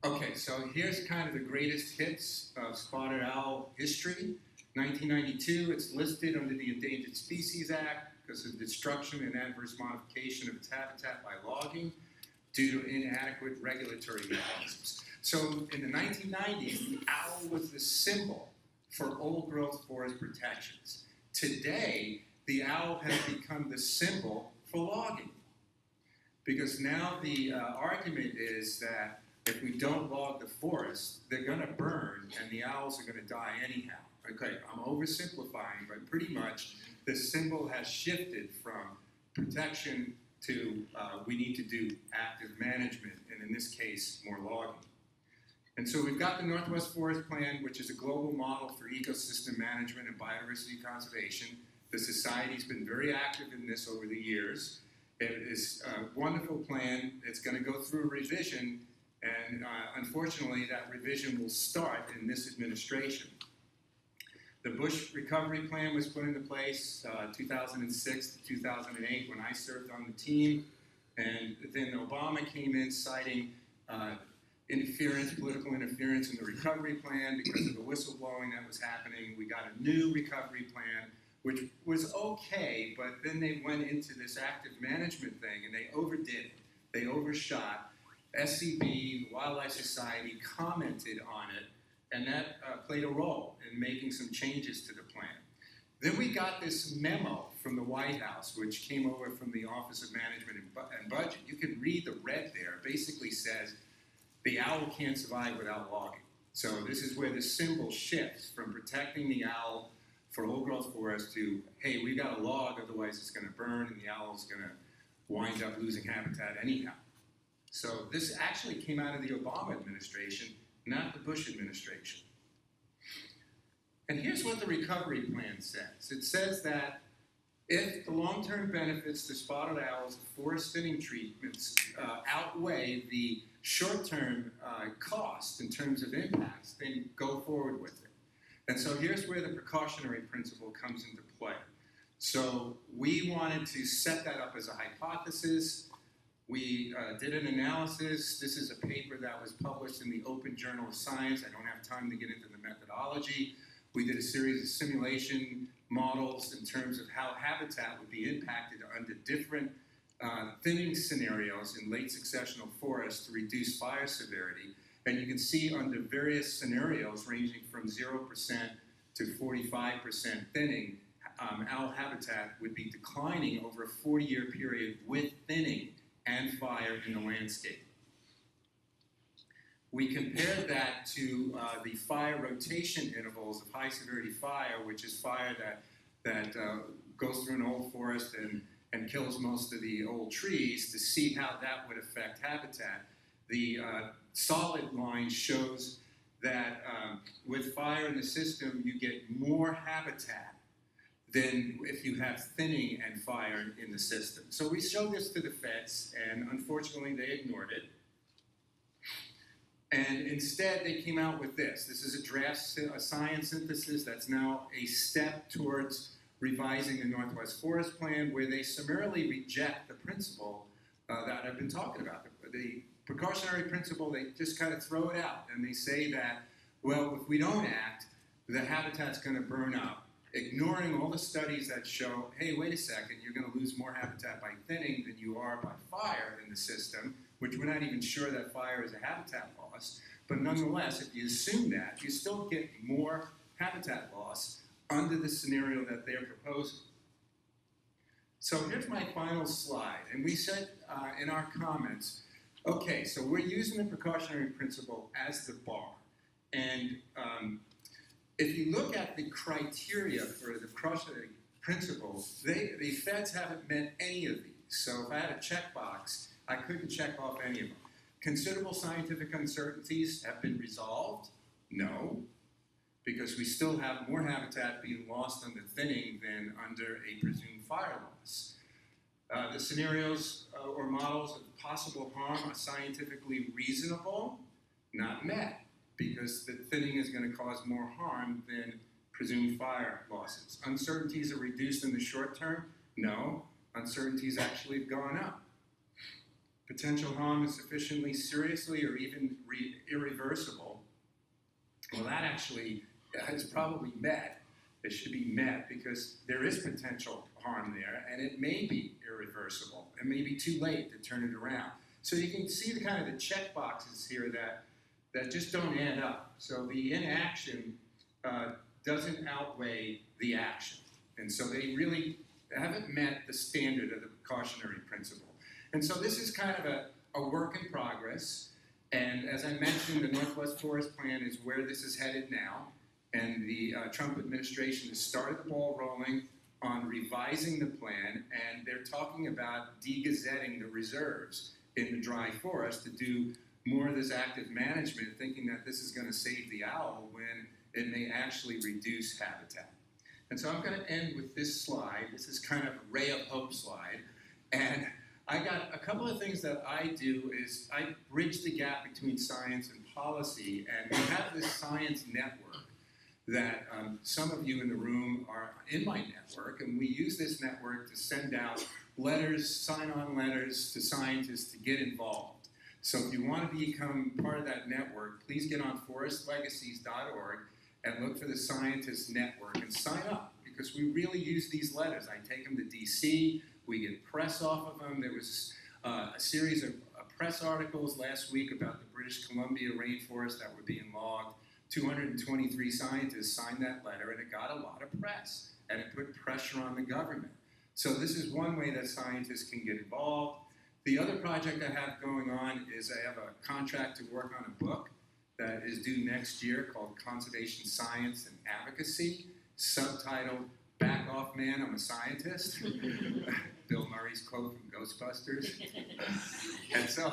Okay, so here's kind of the greatest hits of spotted owl history. 1992, it's listed under the Endangered Species Act because of destruction and adverse modification of its habitat by logging due to inadequate regulatory mechanisms. So in the 1990s, the owl was the symbol for old-growth forest protections. Today, the owl has become the symbol for logging, because now the argument is that if we don't log the forest, they're going to burn and the owls are going to die anyhow. Okay, I'm oversimplifying, but pretty much the symbol has shifted from protection to we need to do active management, and in this case, more logging. And so we've got the Northwest Forest Plan, which is a global model for ecosystem management and biodiversity conservation. The Society's been very active in this over the years. It is a wonderful plan. It's going to go through a revision, and unfortunately, that revision will start in this administration. The Bush Recovery Plan was put into place 2006 to 2008 when I served on the team, and then Obama came in citing political interference in the recovery plan because of the whistleblowing that was happening. We got a new recovery plan, which was okay, but then they went into this active management thing and they overdid it. They overshot. SCB, the Wildlife Society, commented on it, and that played a role in making some changes to the plan. Then we got this memo from the White House, which came over from the Office of Management and Budget. You can read the red there. It basically says the owl can't survive without logging. So this is where the symbol shifts from protecting the owl for old-growth forest to, hey, we got to log, otherwise it's going to burn and the owl's going to wind up losing habitat anyhow. So this actually came out of the Obama administration, not the Bush administration. And here's what the recovery plan says. It says that if the long-term benefits to spotted owls of forest thinning treatments outweigh the short-term cost in terms of impacts, then go forward with it. And so here's where the precautionary principle comes into play. So we wanted to set that up as a hypothesis. We did an analysis. This is a paper that was published in the Open Journal of Science. I don't have time to get into the methodology. We did a series of simulation models in terms of how habitat would be impacted under different thinning scenarios in late successional forests to reduce fire severity. And you can see under various scenarios ranging from 0% to 45% thinning, owl habitat would be declining over a 40-year period with thinning and fire in the landscape. We compared that to the fire rotation intervals of high severity fire, which is fire that goes through an old forest and kills most of the old trees, to see how that would affect habitat. The solid line shows that with fire in the system, you get more habitat than if you have thinning and fire in the system. So we showed this to the feds, and unfortunately they ignored it. And instead they came out with this. This is a draft science synthesis that's now a step towards revising the Northwest Forest Plan, where they summarily reject the principle that I've been talking about. The precautionary principle, they just kind of throw it out, and they say that, well, if we don't act, the habitat's going to burn up, ignoring all the studies that show, hey, wait a second, you're going to lose more habitat by thinning than you are by fire in the system, which we're not even sure that fire is a habitat loss. But nonetheless, if you assume that, you still get more habitat loss under the scenario that they're proposing. So here's my final slide. And we said in our comments, okay, so we're using the precautionary principle as the bar. And if you look at the criteria for the precautionary principle, the feds haven't met any of these. So if I had a checkbox, I couldn't check off any of them. Considerable scientific uncertainties have been resolved? No, because we still have more habitat being lost under thinning than under a presumed fire loss. The scenarios or models of possible harm are scientifically reasonable, not met, because the thinning is going to cause more harm than presumed fire losses. Uncertainties are reduced in the short term? No, uncertainties actually have gone up. Potential harm is sufficiently seriously or even irreversible. Well, that actually is probably met. It should be met because there is potential harm there, and it may be irreversible. It may be too late to turn it around. So you can see the kind of the check boxes here that just don't add up. So the inaction doesn't outweigh the action. And so they really haven't met the standard of the precautionary principle. And so this is kind of a work in progress. And as I mentioned, the Northwest Forest Plan is where this is headed now. And the Trump administration has started the ball rolling on revising the plan. And they're talking about de-gazetting the reserves in the dry forest to do more of this active management, thinking that this is going to save the owl when it may actually reduce habitat. And so I'm going to end with this slide. This is kind of a ray of hope slide. And I got a couple of things that I do is I bridge the gap between science and policy, and we have this science network that some of you in the room are in my network, and we use this network to send out letters, sign-on letters to scientists to get involved. So if you want to become part of that network, please get on forestlegacies.org and look for the Scientist Network and sign up, because we really use these letters. I take them to DC. We get press off of them. There was a series of press articles last week about the British Columbia rainforest that were being logged. 223 scientists signed that letter, and it got a lot of press, and it put pressure on the government. So this is one way that scientists can get involved. The other project I have going on is I have a contract to work on a book that is due next year called Conservation Science and Advocacy, subtitled Back Off Man, I'm a Scientist. Bill Murray's quote from Ghostbusters. And so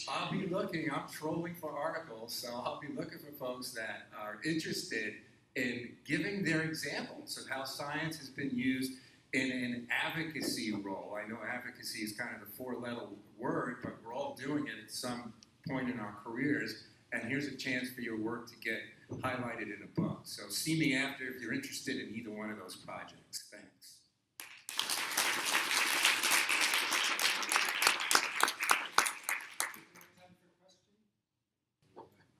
I'll be looking, I'm trolling for articles, so I'll be looking for folks that are interested in giving their examples of how science has been used in an advocacy role. I know advocacy is kind of a four-letter word, but we're all doing it at some point in our careers, and here's a chance for your work to get highlighted in a book. So see me after if you're interested in either one of those projects. Thanks.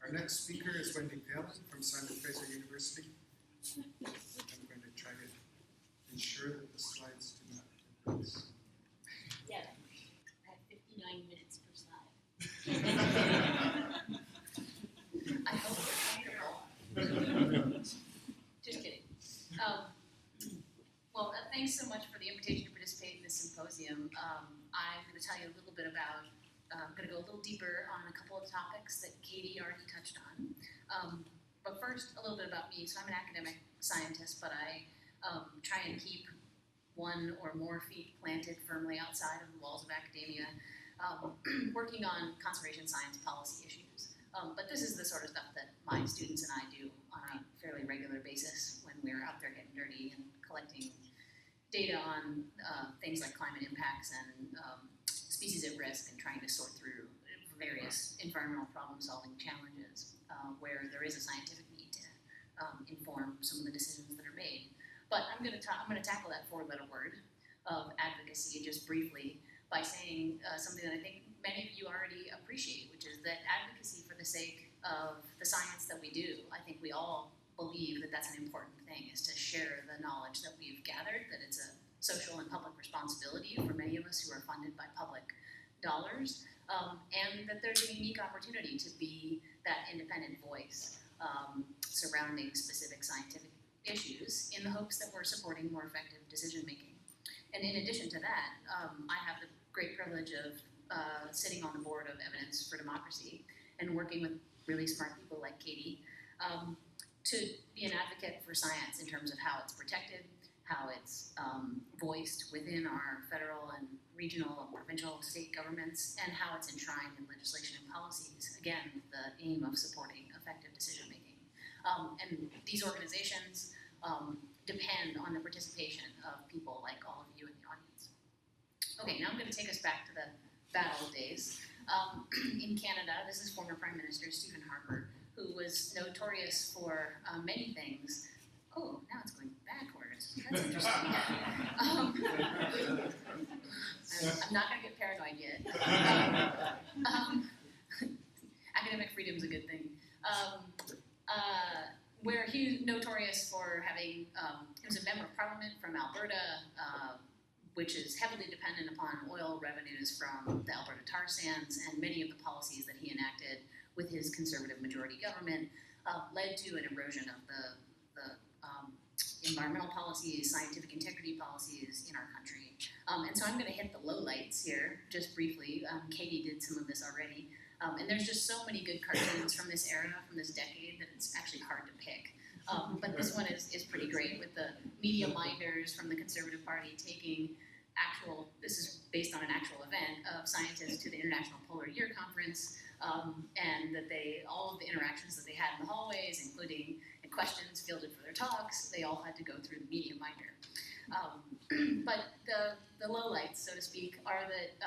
Our next speaker is Wendy Palin from Simon Fraser University. I'm going to try to ensure that the slides do not advance. Yeah, I have 59 minutes per slide. I hope it's comfortable. Just kidding. Well, gonna go a little deeper on a couple of topics that Katie already touched on. But first, a little bit about me. So I'm an academic scientist, but I try and keep one or more feet planted firmly outside of the walls of academia, working on conservation science policy issues. But this is the sort of stuff that my students and I do on a fairly regular basis when we're out there getting dirty and collecting data on things like climate impacts and species at risk, and trying to sort through various environmental problem-solving challenges where there is a scientific need to inform some of the decisions that are made. But I'm going to tackle that four-letter word of advocacy just briefly by saying something that I think many of you already appreciate, which is that advocacy for the sake of the science that we do. I think we all believe that that's an important thing, is to share the knowledge that we've gathered, that it's a social and public responsibility for many of us who are funded by public dollars, and that there's a unique opportunity to be that independent voice surrounding specific scientific issues in the hopes that we're supporting more effective decision making. And in addition to that, I have the great privilege of sitting on the board of Evidence for Democracy and working with really smart people like Katie to be an advocate for science in terms of how it's protected, how it's voiced within our federal and regional and provincial state governments, and how it's enshrined in legislation and policies, again, with the aim of supporting effective decision making. And these organizations depend on the participation of people like all of you in the audience. Okay, now I'm going to take us back to the bad old days. In Canada, this is former Prime Minister Stephen Harper, who was notorious for many things. Oh, now it's going backwards. That's interesting. I'm not going to get paranoid yet. Academic freedom is a good thing. Where he's notorious for having, he was a member of parliament from Alberta, which is heavily dependent upon oil revenues from the Alberta tar sands, and many of the policies that he enacted with his conservative majority government led to an erosion of the environmental policies, scientific integrity policies in our country. And so I'm going to hit the lowlights here just briefly. Katie did some of this already. And there's just so many good cartoons from this era, from this decade, that it's actually hard to pick. But this one is pretty great, with the media minders from the Conservative Party taking this is based on an actual event of scientists to the International Polar Year Conference, and that all of the interactions that they had in the hallways, including questions fielded for their talks, they all had to go through the media minder. But the lowlights, so to speak, are that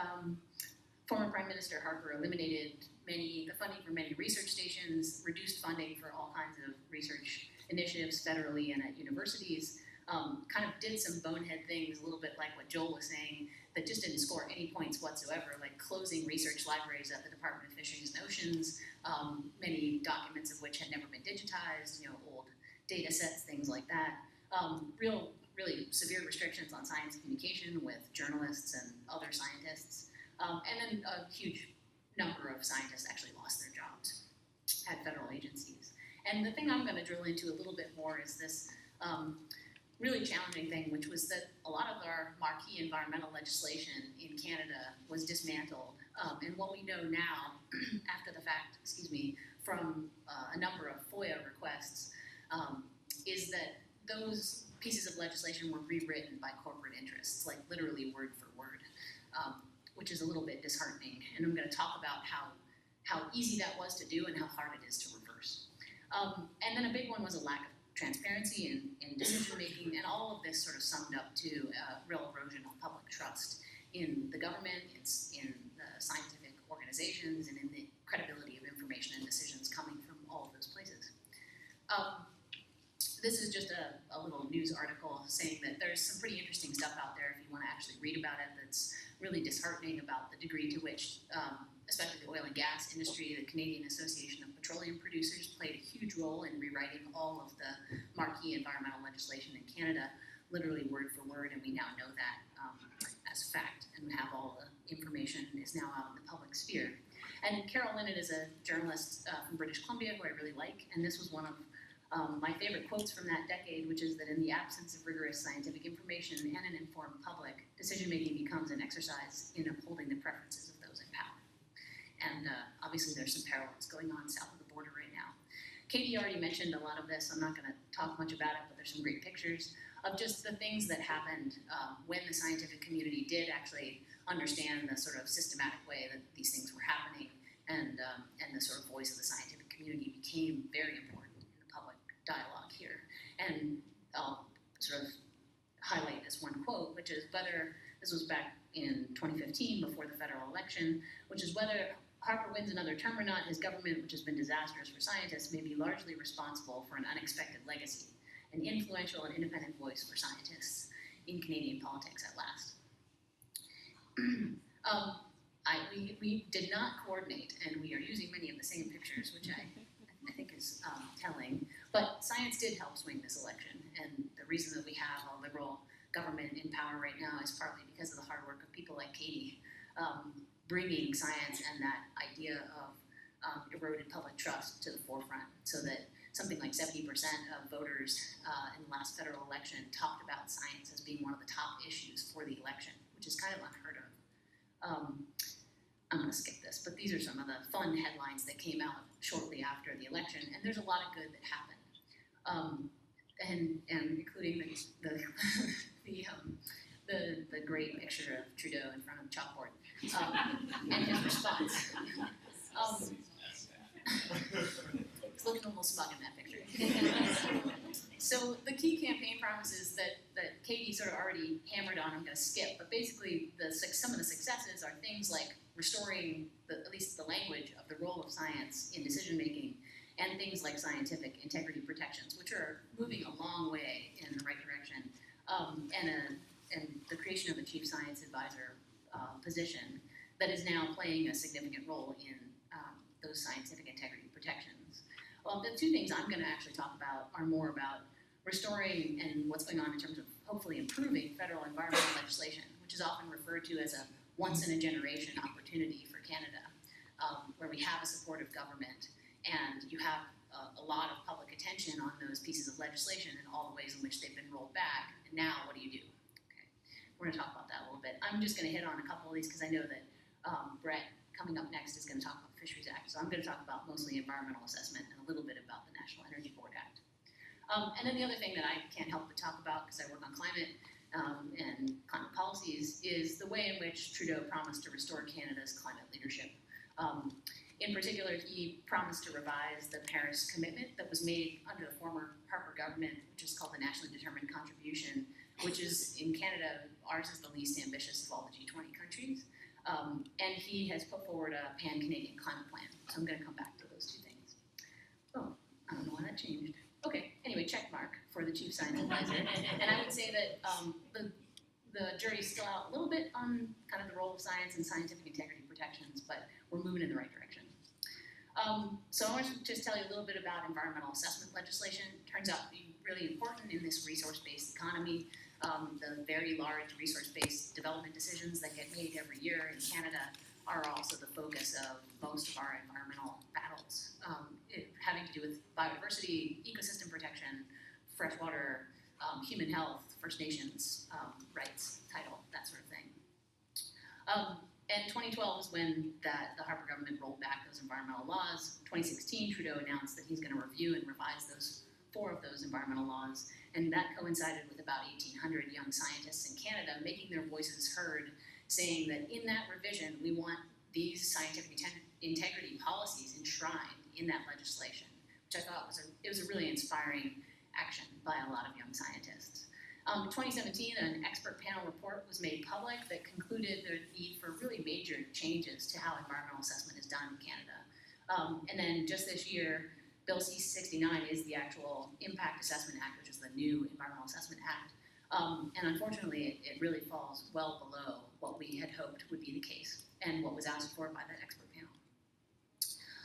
former Prime Minister Harper eliminated the funding for many research stations, reduced funding for all kinds of research initiatives federally and at universities, kind of did some bonehead things, a little bit like what Joel was saying, that just didn't score any points whatsoever, like closing research libraries at the Department of Fisheries and Oceans, many documents of which had never been digitized, old data sets, things like that. Really severe restrictions on science communication with journalists and other scientists. And then a huge number of scientists actually lost their jobs at federal agencies. And the thing I'm going to drill into a little bit more is this really challenging thing, which was that a lot of our marquee environmental legislation in Canada was dismantled. And what we know now, after the fact, from a number of FOIA requests, is that those pieces of legislation were rewritten by corporate interests, like literally word for word, which is a little bit disheartening. And I'm going to talk about how easy that was to do and how hard it is to reverse. And then a big one was a lack of transparency in decision making, and all of this sort of summed up to real erosion of public trust in the government, in the scientific organizations, and in the credibility of information and decisions coming from all of those places. This is just a little news article saying that there's some pretty interesting stuff out there if you want to actually read about it, that's really disheartening about the degree to which, especially the oil and gas industry, the Canadian Association of Petroleum Producers played a huge role in rewriting all of the marquee environmental legislation in Canada, literally word for word, and we now know that as fact, and have all the information is now out in the public sphere. And Carol Linnet is a journalist from British Columbia who I really like, and this was one of my favorite quotes from that decade, which is that in the absence of rigorous scientific information and an informed public, decision-making becomes an exercise in upholding the preferences of those in power. and obviously there's some parallels going on south of the border right now. Katie already mentioned a lot of this. I'm not going to talk much about it, but there's some great pictures of just the things that happened when the scientific community did actually understand the sort of systematic way that these things were happening, and the sort of voice of the scientific community became very important in the public dialogue here. And I'll sort of highlight this one quote, which is whether, this was back in 2015 before the federal election, which is whether Harper wins another term or not, his government, which has been disastrous for scientists, may be largely responsible for an unexpected legacy, an influential and independent voice for scientists in Canadian politics at last. We did not coordinate, and we are using many of the same pictures, which I think is telling, but science did help swing this election, and the reason that we have a liberal government in power right now is partly because of the hard work of people like Katie, bringing science and that idea of eroded public trust to the forefront, so that something like 70% of voters in the last federal election talked about science as being one of the top issues for the election, which is kind of unheard of. I'm going to skip this, but these are some of the fun headlines that came out shortly after the election, and there's a lot of good that happened, and including the great picture of Trudeau in front of the chalkboard, and his response. He's looking a little smug in that picture. So the key campaign promises that Katie sort of already hammered on, I'm going to skip, but basically some of the successes are things like restoring at least the language of the role of science in decision making, and things like scientific integrity protections, which are moving a long way in the right direction, and the creation of a chief science advisor position that is now playing a significant role in those scientific integrity protections. Well, the two things I'm going to actually talk about are more about restoring and what's going on in terms of hopefully improving federal environmental legislation, which is often referred to as a once-in-a-generation opportunity for Canada, where we have a supportive government and you have a lot of public attention on those pieces of legislation and all the ways in which they've been rolled back. And now, what do you do? Okay. We're going to talk about that a little bit. I'm just going to hit on a couple of these because I know that Brett, coming up next, is going to talk about the Fisheries Act. So I'm going to talk about mostly environmental assessment and a little bit about the National Energy Board Act. And then the other thing that I can't help but talk about, because I work on climate and climate policies, is the way in which Trudeau promised to restore Canada's climate leadership. In particular, he promised to revise the Paris commitment that was made under the former Harper government, which is called the Nationally Determined Contribution, which is, in Canada, ours is the least ambitious of all the G20 countries. And he has put forward a pan-Canadian climate plan. So I'm going to come back to those two things. Oh, I don't know why that changed. Okay, anyway, check mark for the chief science advisor. And I would say that the jury's still out a little bit on kind of the role of science and scientific integrity protections, but we're moving in the right direction. So I want to just tell you a little bit about environmental assessment legislation. It turns out to be really important in this resource-based economy. The very large resource-based development decisions that get made every year in Canada are also the focus of most of our environmental battles, having to do with biodiversity, ecosystem protection, freshwater, human health, First Nations rights, title, that sort of thing. And 2012 is when the Harper government rolled back those environmental laws. 2016, Trudeau announced that he's going to review and revise four of those environmental laws, and that coincided with about 1,800 young scientists in Canada making their voices heard, saying that in that revision, we want these scientific integrity policies enshrined in that legislation, which I thought was a really inspiring action by a lot of young scientists. 2017, an expert panel report was made public that concluded the need for really major changes to how environmental assessment is done in Canada. And then just this year, Bill C-69 is the actual Impact Assessment Act, which is the new Environmental Assessment Act. And unfortunately, it really falls well below what we had hoped would be the case and what was asked for by that expert panel.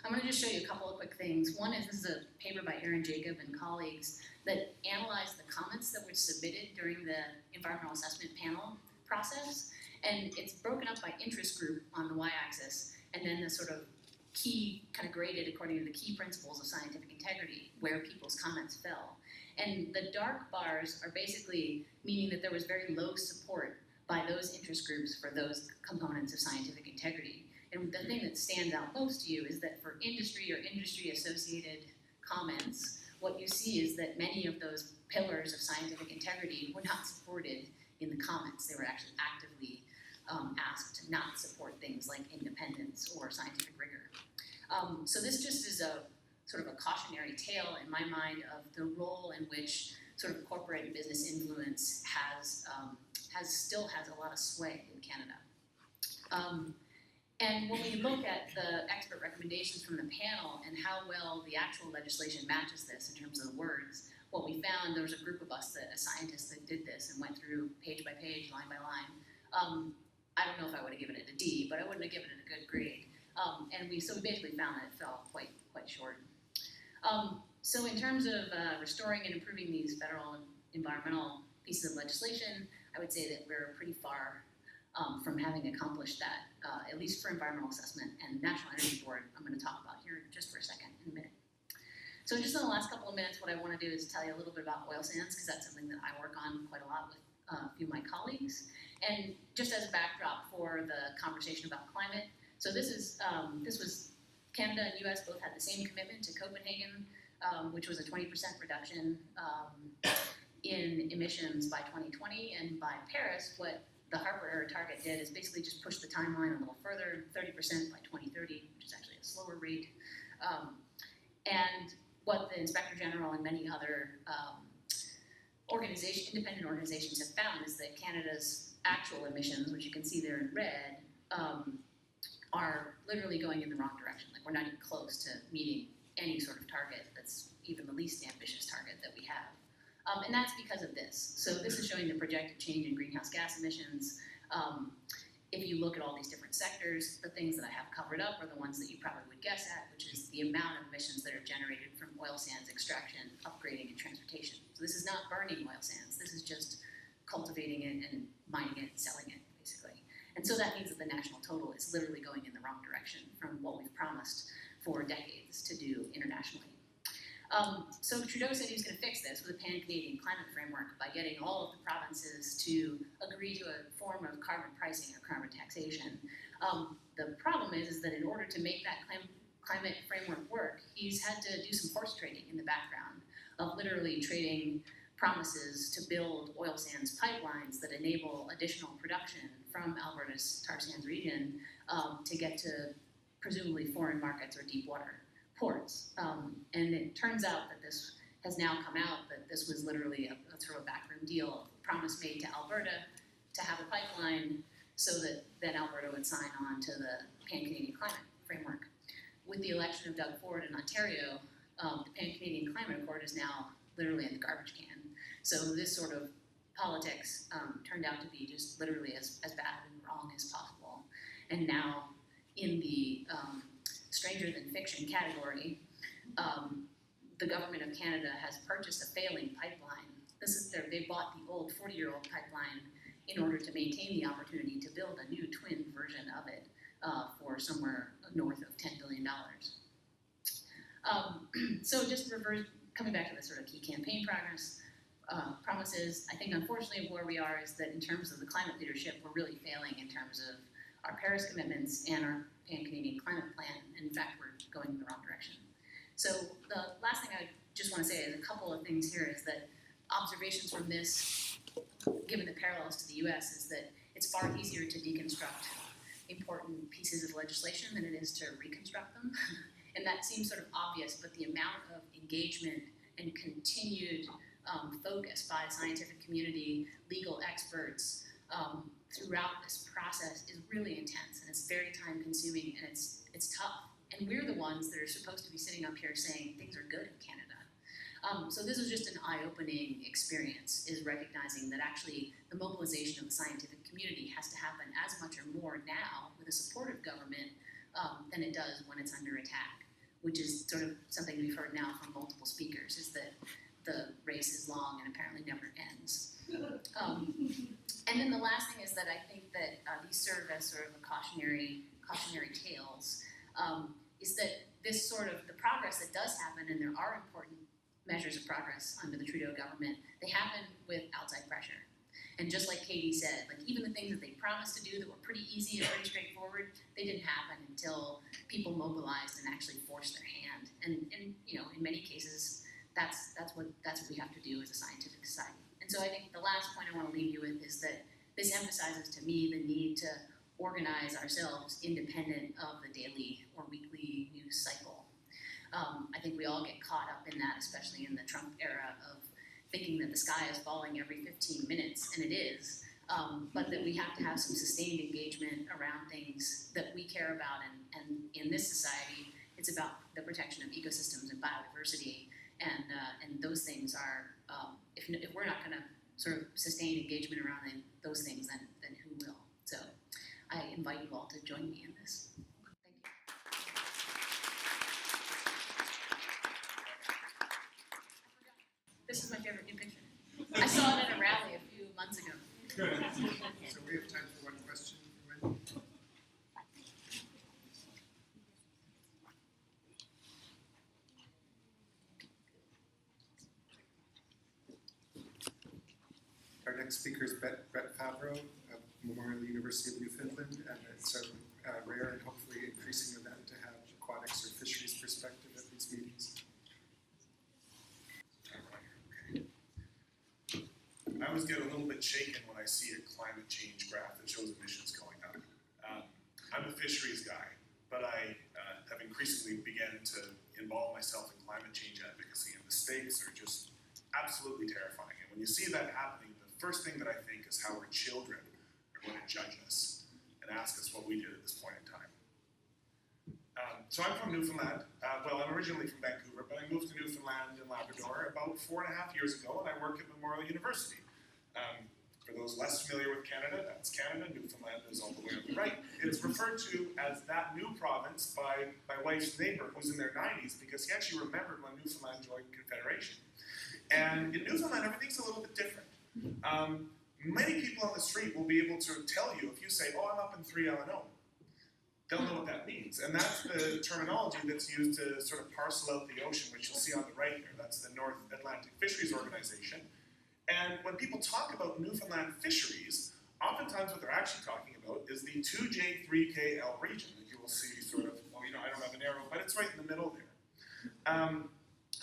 I'm going to just show you a couple of quick things. One is this is a paper by Aaron Jacob and colleagues that analyzed the comments that were submitted during the environmental assessment panel process. And it's broken up by interest group on the y-axis, and then the sort of key, kind of graded according to the key principles of scientific integrity, where people's comments fell. And the dark bars are basically meaning that there was very low support by those interest groups for those components of scientific integrity. And the thing that stands out most to you is that for industry or industry-associated comments, what you see is that many of those pillars of scientific integrity were not supported in the comments. They were actually actively asked to not support things like independence or scientific rigor. So this just is a sort of a cautionary tale in my mind of the role in which sort of corporate and business influence still has a lot of sway in Canada. And when we look at the expert recommendations from the panel and how well the actual legislation matches this in terms of the words, what we found, there was a group of us, a scientist that did this and went through page by page, line by line. I don't know if I would have given it a D, but I wouldn't have given it a good grade. And we basically found that it fell quite short. So in terms of restoring and improving these federal and environmental pieces of legislation, I would say that we're pretty far from having accomplished that, at least for environmental assessment and National Energy Board, I'm going to talk about here just for a second in a minute. So just in the last couple of minutes, what I want to do is tell you a little bit about oil sands, because that's something that I work on quite a lot with a few of my colleagues. And just as a backdrop for the conversation about climate, so this was Canada and US both had the same commitment to Copenhagen, which was a 20% reduction in emissions by 2020, and by Paris, what the Harper target did is basically just push the timeline a little further, 30% by 2030, which is actually a slower rate. And what the Inspector General and many other independent organizations have found is that Canada's actual emissions, which you can see there in red, are literally going in the wrong direction. Like, we're not even close to meeting any sort of target that's even the least ambitious target that we have. And that's because of this. So this is showing the projected change in greenhouse gas emissions. If you look at all these different sectors, the things that I have covered up are the ones that you probably would guess at, which is the amount of emissions that are generated from oil sands extraction, upgrading, and transportation. So this is not burning oil sands. This is just cultivating it and mining it and selling it, basically. And so that means that the national total is literally going in the wrong direction from what we've promised for decades to do internationally. So Trudeau said he was going to fix this with a pan-Canadian climate framework by getting all of the provinces to agree to a form of carbon pricing or carbon taxation. The problem is that in order to make that climate framework work, he's had to do some horse trading in the background of literally trading promises to build oil sands pipelines that enable additional production from Alberta's tar sands region to get to presumably foreign markets or deep water ports. And it turns out that this has now come out that this was literally a sort of backroom deal, a promise made to Alberta to have a pipeline so that then Alberta would sign on to the Pan-Canadian Climate Framework. With the election of Doug Ford in Ontario, the Pan-Canadian Climate Accord is now literally in the garbage can. So this sort of politics turned out to be just literally as bad and wrong as possible. And now in the stranger than fiction category, the government of Canada has purchased a failing pipeline. They bought the old 40-year-old pipeline in order to maintain the opportunity to build a new twin version of it for somewhere north of $10 billion. So just coming back to the sort of key campaign promises, I think unfortunately where we are is that in terms of the climate leadership, we're really failing in terms of our Paris commitments and our Pan-Canadian Climate Plan. In fact, we're going in the wrong direction. So the last thing I just want to say is a couple of things here is that observations from this, given the parallels to the US, is that it's far easier to deconstruct important pieces of legislation than it is to reconstruct them. And that seems sort of obvious, but the amount of engagement and continued focus by the scientific community, legal experts, throughout this process is really intense, and it's very time consuming, and it's tough. And we're the ones that are supposed to be sitting up here saying things are good in Canada. So this was just an eye-opening experience, is recognizing that actually the mobilization of the scientific community has to happen as much or more now with a supportive government than it does when it's under attack, which is sort of something we've heard now from multiple speakers, is that the race is long and apparently never ends. And then the last thing is that I think that these serve as sort of a cautionary tales, is that this sort of, the progress that does happen, and there are important measures of progress under the Trudeau government, they happen with outside pressure. And just like Katie said, like even the things that they promised to do that were pretty easy and pretty straightforward, they didn't happen until people mobilized and actually forced their hand. And you know, in many cases, that's what we have to do as a scientific society. And so I think the last point I want to leave you with is that this emphasizes to me the need to organize ourselves independent of the daily or weekly news cycle. I think we all get caught up in that, especially in the Trump era of thinking that the sky is falling every 15 minutes, and it is, but that we have to have some sustained engagement around things that we care about, and in this society, it's about the protection of ecosystems and biodiversity, and those things are, if we're not going to sort of sustain engagement around those things, then who will? So I invite you all to join me in this. Thank you. This is my favorite new picture. I saw it at a rally a few months ago. So we have time for one question. Our next speaker is Brett Favreau of Memorial University of Newfoundland, and it's a rare and hopefully increasing event to have aquatics or fisheries perspective at these meetings. I always get a little bit shaken when I see a climate change graph that shows emissions going up. I'm a fisheries guy, but I have increasingly begun to involve myself in climate change advocacy, and the stakes are just absolutely terrifying. And when you see that happening, the first thing that I think is how our children are going to judge us and ask us what we did at this point in time. So I'm from Newfoundland. Well, I'm originally from Vancouver, but I moved to Newfoundland and Labrador about 4.5 years ago, and I work at Memorial University. For those less familiar with Canada, that's Canada. Newfoundland is all the way on the right. It's referred to as that new province by my wife's neighbor, who's in their 90s, because he actually remembered when Newfoundland joined Confederation. And in Newfoundland, everything's a little bit different. Many people on the street will be able to tell you, if you say, oh, I'm up in 3LNO, they'll know what that means. And that's the terminology that's used to sort of parcel out the ocean, which you'll see on the right there. That's the North Atlantic Fisheries Organization. And when people talk about Newfoundland fisheries, oftentimes what they're actually talking about is the 2J3KL region that you will see sort of, well, you know, I don't have an arrow, but it's right in the middle there. I'm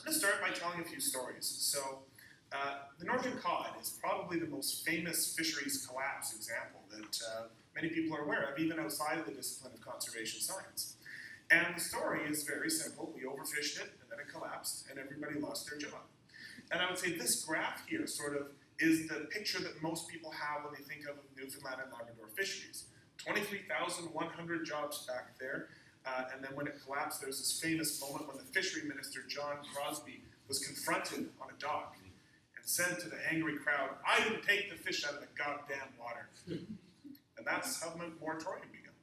going to start by telling a few stories. So the Northern Cod is probably the most famous fisheries collapse example that many people are aware of, even outside of the discipline of conservation science. And the story is very simple. We overfished it, and then it collapsed, and everybody lost their job. And I would say this graph here sort of is the picture that most people have when they think of Newfoundland and Labrador fisheries. 23,100 jobs back there, and then when it collapsed, there was this famous moment when the fishery minister, John Crosby, was confronted on a dock and said to the angry crowd, I didn't take the fish out of the goddamn water. And that's how the moratorium began.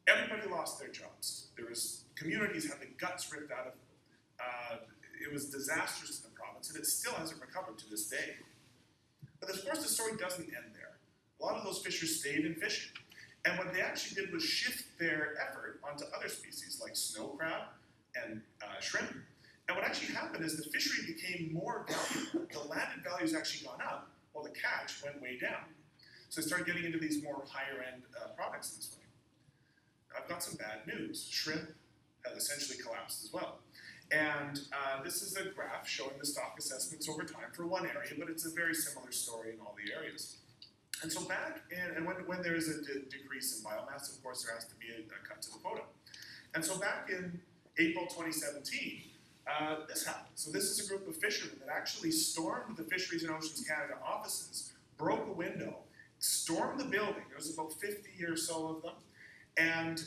Everybody lost their jobs. There was, communities had the guts ripped out of them. It was disastrous to the province, and it still hasn't recovered to this day. But of course, the story doesn't end there. A lot of those fishers stayed in fishing. And what they actually did was shift their effort onto other species like snow crab and shrimp. And what actually happened is the fishery became more valuable. The landed values actually gone up, while the catch went way down. So they started getting into these more higher-end products this way. I've got some bad news. Shrimp has essentially collapsed as well. And this is a graph showing the stock assessments over time for one area, but it's a very similar story in all the areas. And so back in, and when there is a decrease in biomass, of course, there has to be a cut to the quota. And so back in April 2017, this happened. So this is a group of fishermen that actually stormed the Fisheries and Oceans Canada offices, broke a window, stormed the building. There was about 50 or so of them. And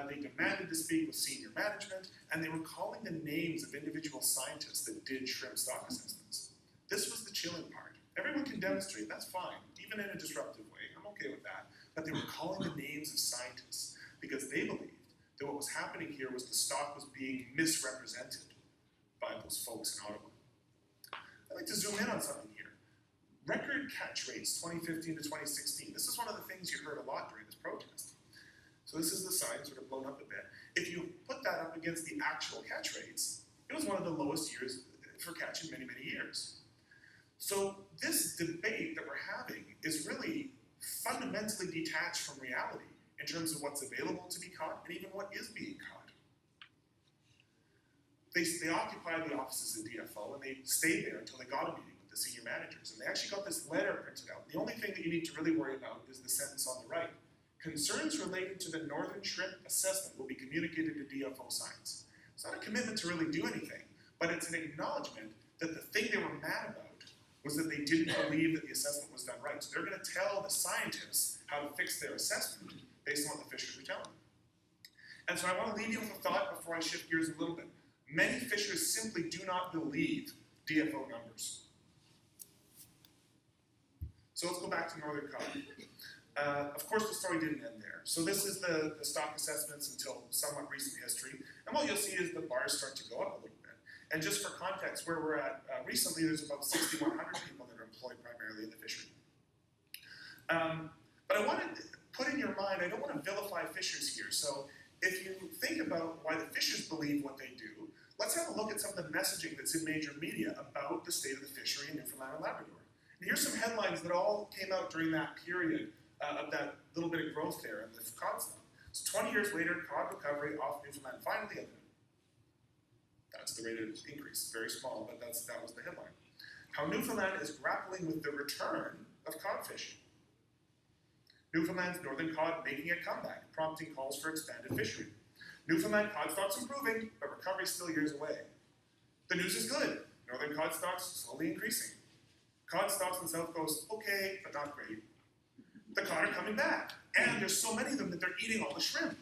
they demanded to speak with senior management, and they were calling the names of individual scientists that did shrimp stock assessments. This was the chilling part. Everyone can demonstrate, that's fine, even in a disruptive way, I'm okay with that. But they were calling the names of scientists because they believed that what was happening here was the stock was being misrepresented by those folks in Ottawa. I'd like to zoom in on something here. Record catch rates, 2015 to 2016. This is one of the things you heard a lot during this protest. So this is the sign sort of blown up a bit. If you put that up against the actual catch rates, it was one of the lowest years for catch in many, many years. So this debate that we're having is really fundamentally detached from reality in terms of what's available to be caught and even what is being caught. They occupied the offices of DFO and they stayed there until they got a meeting with the senior managers. And they actually got this letter printed out. The only thing that you need to really worry about is the sentence on the right. Concerns related to the Northern Shrimp assessment will be communicated to DFO science. It's not a commitment to really do anything, but it's an acknowledgement that the thing they were mad about was that they didn't believe that the assessment was done right. So they're going to tell the scientists how to fix their assessment based on what the fishers are telling them. And so I want to leave you with a thought before I shift gears a little bit. Many fishers simply do not believe DFO numbers. So let's go back to Northern Cod. Of course, the story didn't end there. So this is the stock assessments until somewhat recent history. And what you'll see is the bars start to go up a little bit. And just for context, where we're at recently, there's about 6,100 people that are employed primarily in the fishery. But I want to put in your mind, I don't want to vilify fishers here. So if you think about why the fishers believe what they do, let's have a look at some of the messaging that's in major media about the state of the fishery in Newfoundland and Labrador. And here's some headlines that all came out during that period of that little bit of growth there in the cod stock. So 20 years later, cod recovery off Newfoundland finally evident. That's the rate of increase, very small, but that was the headline. How Newfoundland is grappling with the return of cod fishing. Newfoundland's northern cod making a comeback, prompting calls for expanded fishery. Newfoundland cod stocks improving, but recovery still years away. The news is good. Northern cod stocks slowly increasing. Cod stocks on the South Coast, okay, but not great. The cod are coming back, and there's so many of them that they're eating all the shrimp.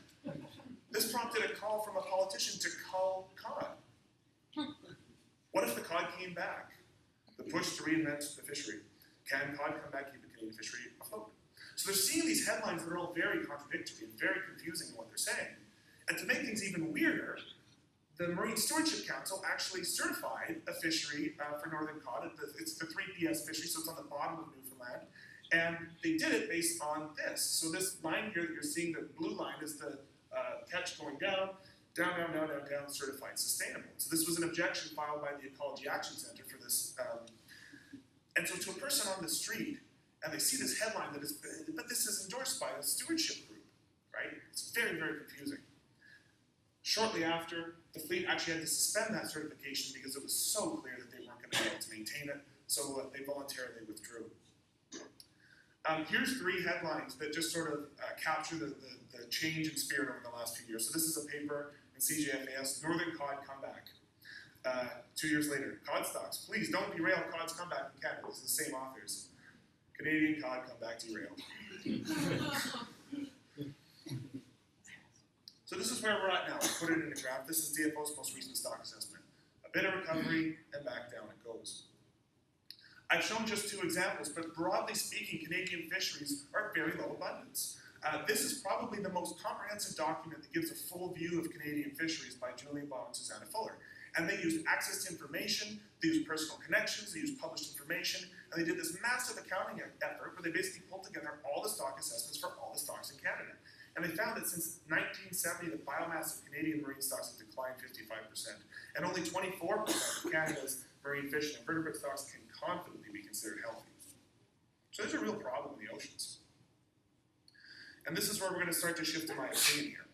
This prompted a call from a politician to cull cod. What if the cod came back? The push to reinvent the fishery. Can cod come back, keep the Canadian fishery afloat? So they're seeing these headlines that are all very contradictory and very confusing in what they're saying. And to make things even weirder, the Marine Stewardship Council actually certified a fishery for Northern Cod. It's the 3PS fishery, so it's on the bottom of Newfoundland. And they did it based on this. So this line here that you're seeing, the blue line, is the catch going down, certified sustainable. So this was an objection filed by the Ecology Action Center for this. And so to a person on the street, and they see this headline that is, but this is endorsed by a stewardship group, right? It's very, very confusing. Shortly after, the fleet actually had to suspend that certification because it was so clear that they weren't going to be able to maintain it, so they voluntarily withdrew. Here's 3 headlines that just sort of capture the change in spirit over the last few years. So this is a paper in CJFAS, Northern Cod Comeback. 2 years later, cod stocks, please don't derail cod's comeback in Canada. This is the same authors. Canadian cod comeback derailed. So this is where we're at now. I'll put it in a graph. This is DFO's most recent stock assessment. A bit of recovery and back down it goes. I've shown just 2 examples, but broadly speaking, Canadian fisheries are at very low abundance. This is probably the most comprehensive document that gives a full view of Canadian fisheries by Julian Baum and Susanna Fuller. And they used access to information, they used personal connections, they used published information, and they did this massive accounting effort where they basically pulled together all the stock assessments for all the stocks in Canada. And they found that since 1970, the biomass of Canadian marine stocks has declined 55%, and only 24% of Canada's marine fish and invertebrate stocks can confidently be considered healthy. So there's a real problem in the oceans. And this is where we're going to start to shift to my opinion here.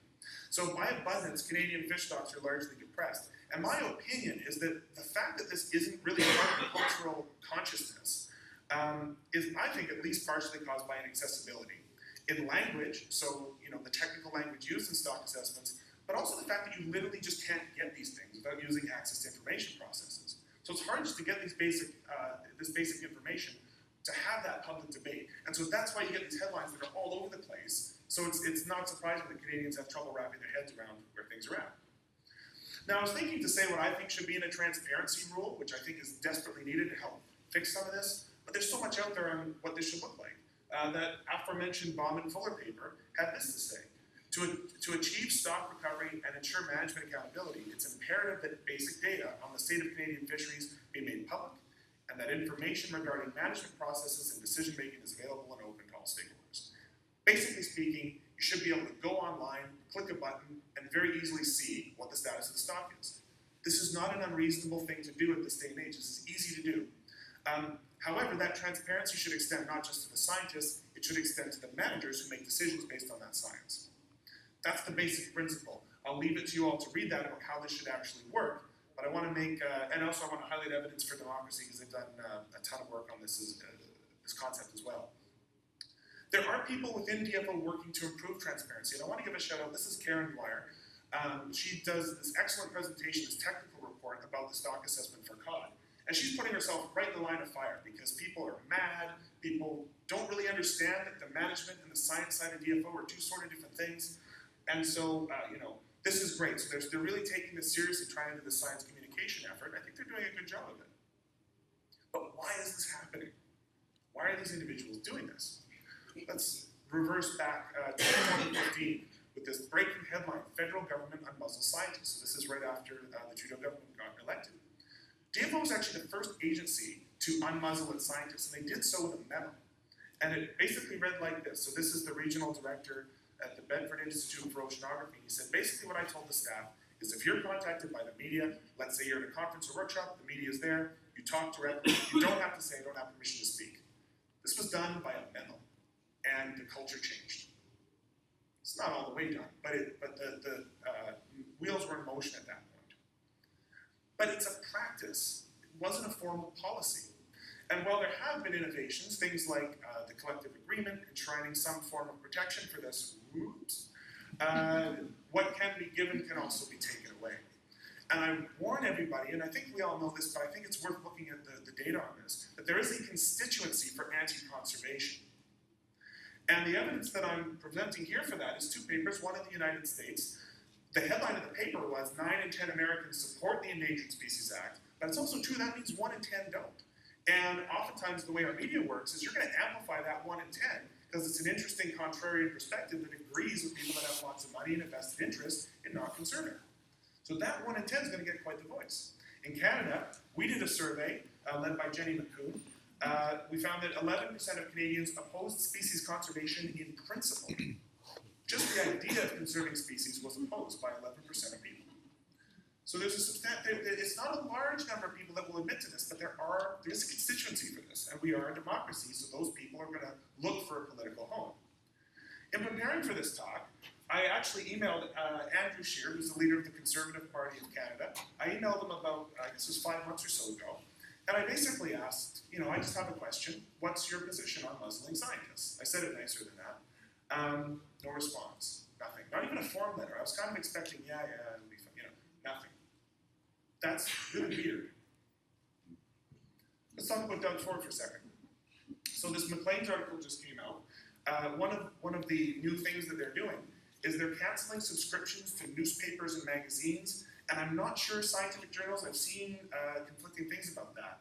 So by abundance, Canadian fish stocks are largely depressed. And my opinion is that the fact that this isn't really part of the cultural consciousness is, I think, at least partially caused by inaccessibility. In language, so the technical language used in stock assessments, but also the fact that you literally just can't get these things without using access to information processes. So it's hard just to get these basic information to have that public debate. And so that's why you get these headlines that are all over the place. So it's not surprising that Canadians have trouble wrapping their heads around where things are at. Now I was thinking to say what I think should be in a transparency rule, which I think is desperately needed to help fix some of this, but there's so much out there on what this should look like. That aforementioned Baum and Fuller paper had this to say. To achieve stock recovery and ensure management accountability, it's imperative that basic data on the state of Canadian fisheries be made public, and that information regarding management processes and decision-making is available and open to all stakeholders. Basically speaking, you should be able to go online, click a button, and very easily see what the status of the stock is. This is not an unreasonable thing to do at this day and age. This is easy to do. However, that transparency should extend not just to the scientists, it should extend to the managers who make decisions based on that science. That's the basic principle. I'll leave it to you all to read that about how this should actually work, but I want to make, and also I want to highlight evidence for democracy because they've done a ton of work on this concept as well. There are people within DFO working to improve transparency, and I want to give a shout out. This is Karen Dwyer. She does this excellent presentation, this technical report about the stock assessment for cod. And she's putting herself right in the line of fire because people are mad, people don't really understand that the management and the science side of DFO are two sort of different things. And so, this is great. So they're really taking this seriously, trying to do the science communication effort. I think they're doing a good job of it. But why is this happening? Why are these individuals doing this? Let's reverse back to 2015 with this breaking headline, Federal Government Unmuzzles Scientists. So this is right after the Trudeau government got elected. DFO was actually the first agency to unmuzzle its scientists, and they did so with a memo. And it basically read like this. So this is the regional director at the Bedford Institute for Oceanography. He said, basically what I told the staff is if you're contacted by the media, let's say you're at a conference or workshop, the media is there, you talk directly, you don't have to say, I don't have permission to speak. This was done by a memo, and the culture changed. It's not all the way done, but the wheels were in motion at that point. But it's a practice. It wasn't a formal policy. And while there have been innovations, things like the collective agreement enshrining some form of protection for this, what can be given can also be taken away. And I warn everybody, and I think we all know this, but I think it's worth looking at the data on this, that there is a constituency for anti-conservation. And the evidence that I'm presenting here for that is two papers, one in the United States. The headline of the paper was 9 in 10 Americans support the Endangered Species Act, but it's also true that means 1 in 10 don't. And oftentimes the way our media works is you're going to amplify that 1 in 10 because it's an interesting contrarian perspective that agrees with people that have lots of money and a vested interest in not conserving. So that 1 in 10 is going to get quite the voice. In Canada, we did a survey led by Jenny McCoon. We found that 11% of Canadians opposed species conservation in principle. Just the idea of conserving species was opposed by 11% of people. So there's it's not a large number of people that will admit to this, but there is a constituency for this, and we are a democracy, so those people are going to look for a political home. In preparing for this talk, I actually emailed Andrew Scheer, who's the leader of the Conservative Party of Canada. I emailed him about, I guess it was 5 months or so ago, and I basically asked, I just have a question, what's your position on muzzling scientists? I said it nicer than that. No response, nothing. Not even a form letter. I was kind of expecting, it'll be fun, nothing. That's really weird. Let's talk about Doug Ford for a second. So this Maclean's article just came out. One of the new things that they're doing is they're canceling subscriptions to newspapers and magazines, and I'm not sure scientific journals, I've seen conflicting things about that.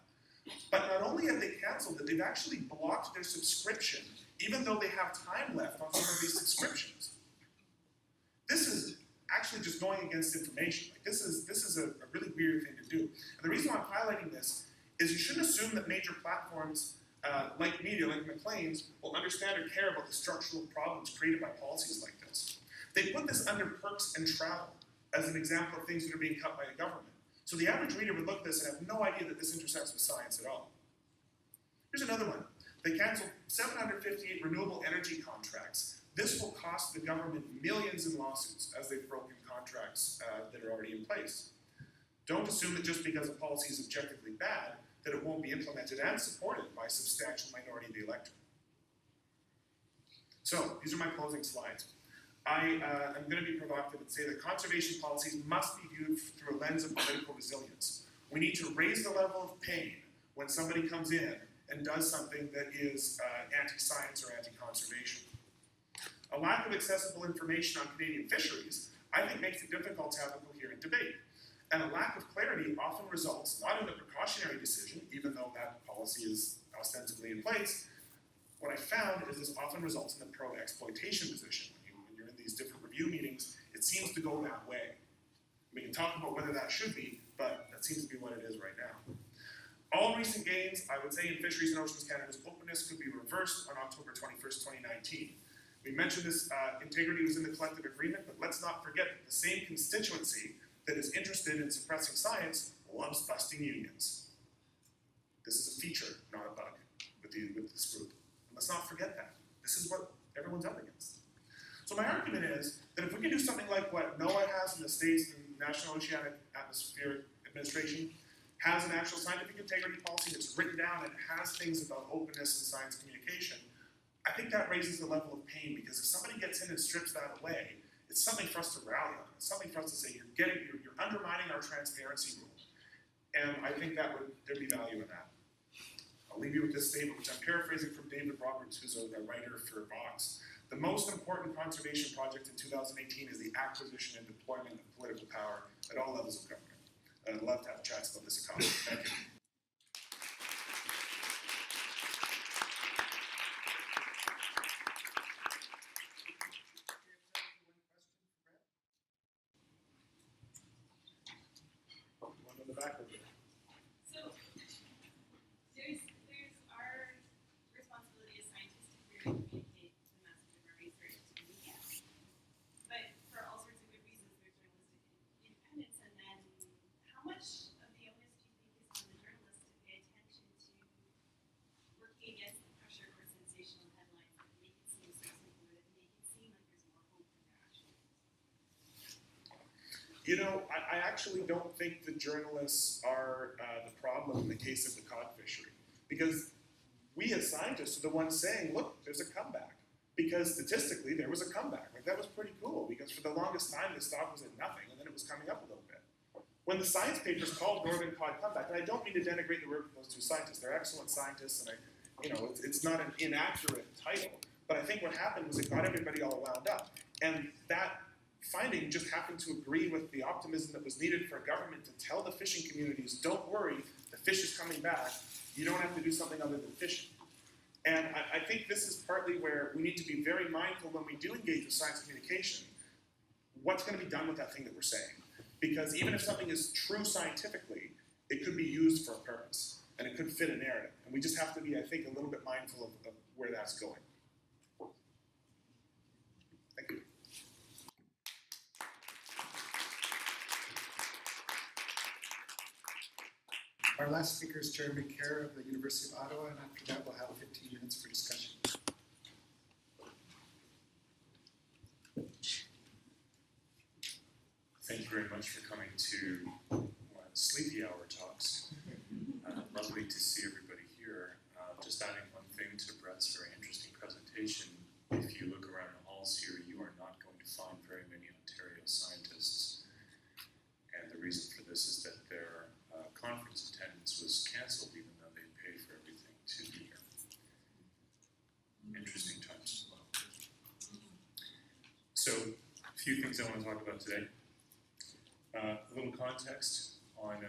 But not only have they canceled it, they've actually blocked their subscription, even though they have time left on some of these subscriptions. This is actually just going against information. Like this is a really weird thing to do. And the reason why I'm highlighting this is you shouldn't assume that major platforms like media, like Maclean's, will understand or care about the structural problems created by policies like this. They put this under perks and travel as an example of things that are being cut by the government. So the average reader would look at this and have no idea that this intersects with science at all. Here's another one. They canceled 758 renewable energy contracts. This will cost the government millions in lawsuits as they've broken contracts that are already in place. Don't assume that just because a policy is objectively bad, that it won't be implemented and supported by a substantial minority of the electorate. So, these are my closing slides. I am going to be provocative and say that conservation policies must be viewed through a lens of political resilience. We need to raise the level of pain when somebody comes in and does something that is anti-science or anti-conservation. A lack of accessible information on Canadian fisheries, I think, makes it difficult to have a coherent debate. And a lack of clarity often results not in the precautionary decision, even though that policy is ostensibly in place. What I found is this often results in the pro-exploitation position. When you're in these different review meetings, it seems to go that way. We can talk about whether that should be, but that seems to be what it is right now. All recent gains, I would say, in Fisheries and Oceans Canada's openness could be reversed on October 21st, 2019. We mentioned this integrity was in the collective agreement, but let's not forget that the same constituency that is interested in suppressing science loves busting unions. This is a feature, not a bug, with this group. And let's not forget that. This is what everyone's up against. So my argument is that if we can do something like what NOAA has in the States, the National Oceanic Atmospheric Administration, has an actual scientific integrity policy that's written down and has things about openness and science communication, I think that raises the level of pain, because if somebody gets in and strips that away, it's something for us to rally on. It's something for us to say, you're undermining our transparency rule. And I think there'd be value in that. I'll leave you with this statement, which I'm paraphrasing from David Roberts, who's a writer for Vox. The most important conservation project in 2018 is the acquisition and deployment of political power at all levels of government. And I'd love to have chats about this economy. Thank you. One in the back over there. So there's our responsibility as scientists to clearly communicate the message of our research to the media. But for all sorts of good reasons, there's journalistic independence, and then how much of the onus do you think is on the journalists to pay attention to working against the pressure for sensational headlines that make it seem so simple, or that make it seem like there's more hope than there actually is? You know, I actually don't think the journalists are the problem in the case of the cod fishery. Because we as scientists are the ones saying, look, there's a comeback. Because statistically, there was a comeback. Like, that was pretty cool, because for the longest time, the stock was at nothing, and then it was coming up a little bit. When the science papers called Northern Cod comeback, and I don't mean to denigrate the work of those two scientists, they're excellent scientists, and it's not an inaccurate title, but I think what happened was it got everybody all wound up. And that finding just happened to agree with the optimism that was needed for a government to tell the fishing communities, don't worry, the fish is coming back, you don't have to do something other than fishing. And I think this is partly where we need to be very mindful when we do engage with science communication, what's going to be done with that thing that we're saying. Because even if something is true scientifically, it could be used for a purpose, and it could fit a narrative. And we just have to be, I think, a little bit mindful of where that's going. Thank you. Our last speaker is Jeremy Kerr of the University of Ottawa, and after that we'll have 15 minutes for discussion. Thank you very much for coming to sleepy hour talks. Lovely to see everybody here. Just adding one thing to Brett's very interesting presentation. If you look around the halls here, you are not going to find very many Ontario scientists. And the reason for this is that their conference attendance was cancelled, even though they paid for everything to be here. Interesting times. So, a few things I want to talk about today. A little context on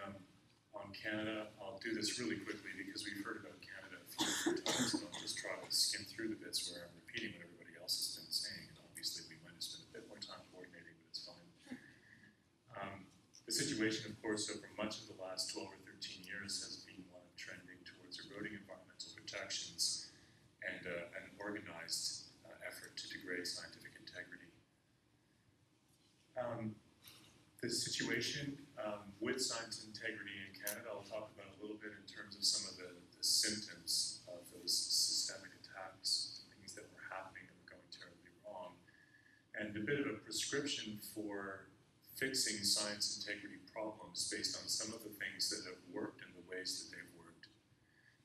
Canada. I'll do this really quickly because we've heard about Canada a few different times, so I'll just try to skim through the bits where I'm repeating what everybody else has been saying, and obviously we might have spent a bit more time coordinating, but it's fine. The situation, of course, over much of the last 12 or 13 years has been one of trending towards eroding environmental protections and an organized effort to degrade scientific integrity. The situation with science integrity in Canada, I'll talk about a little bit in terms of some of the symptoms of those systemic attacks, things that were happening that were going terribly wrong, and a bit of a prescription for fixing science integrity problems based on some of the things that have worked and the ways that they've worked,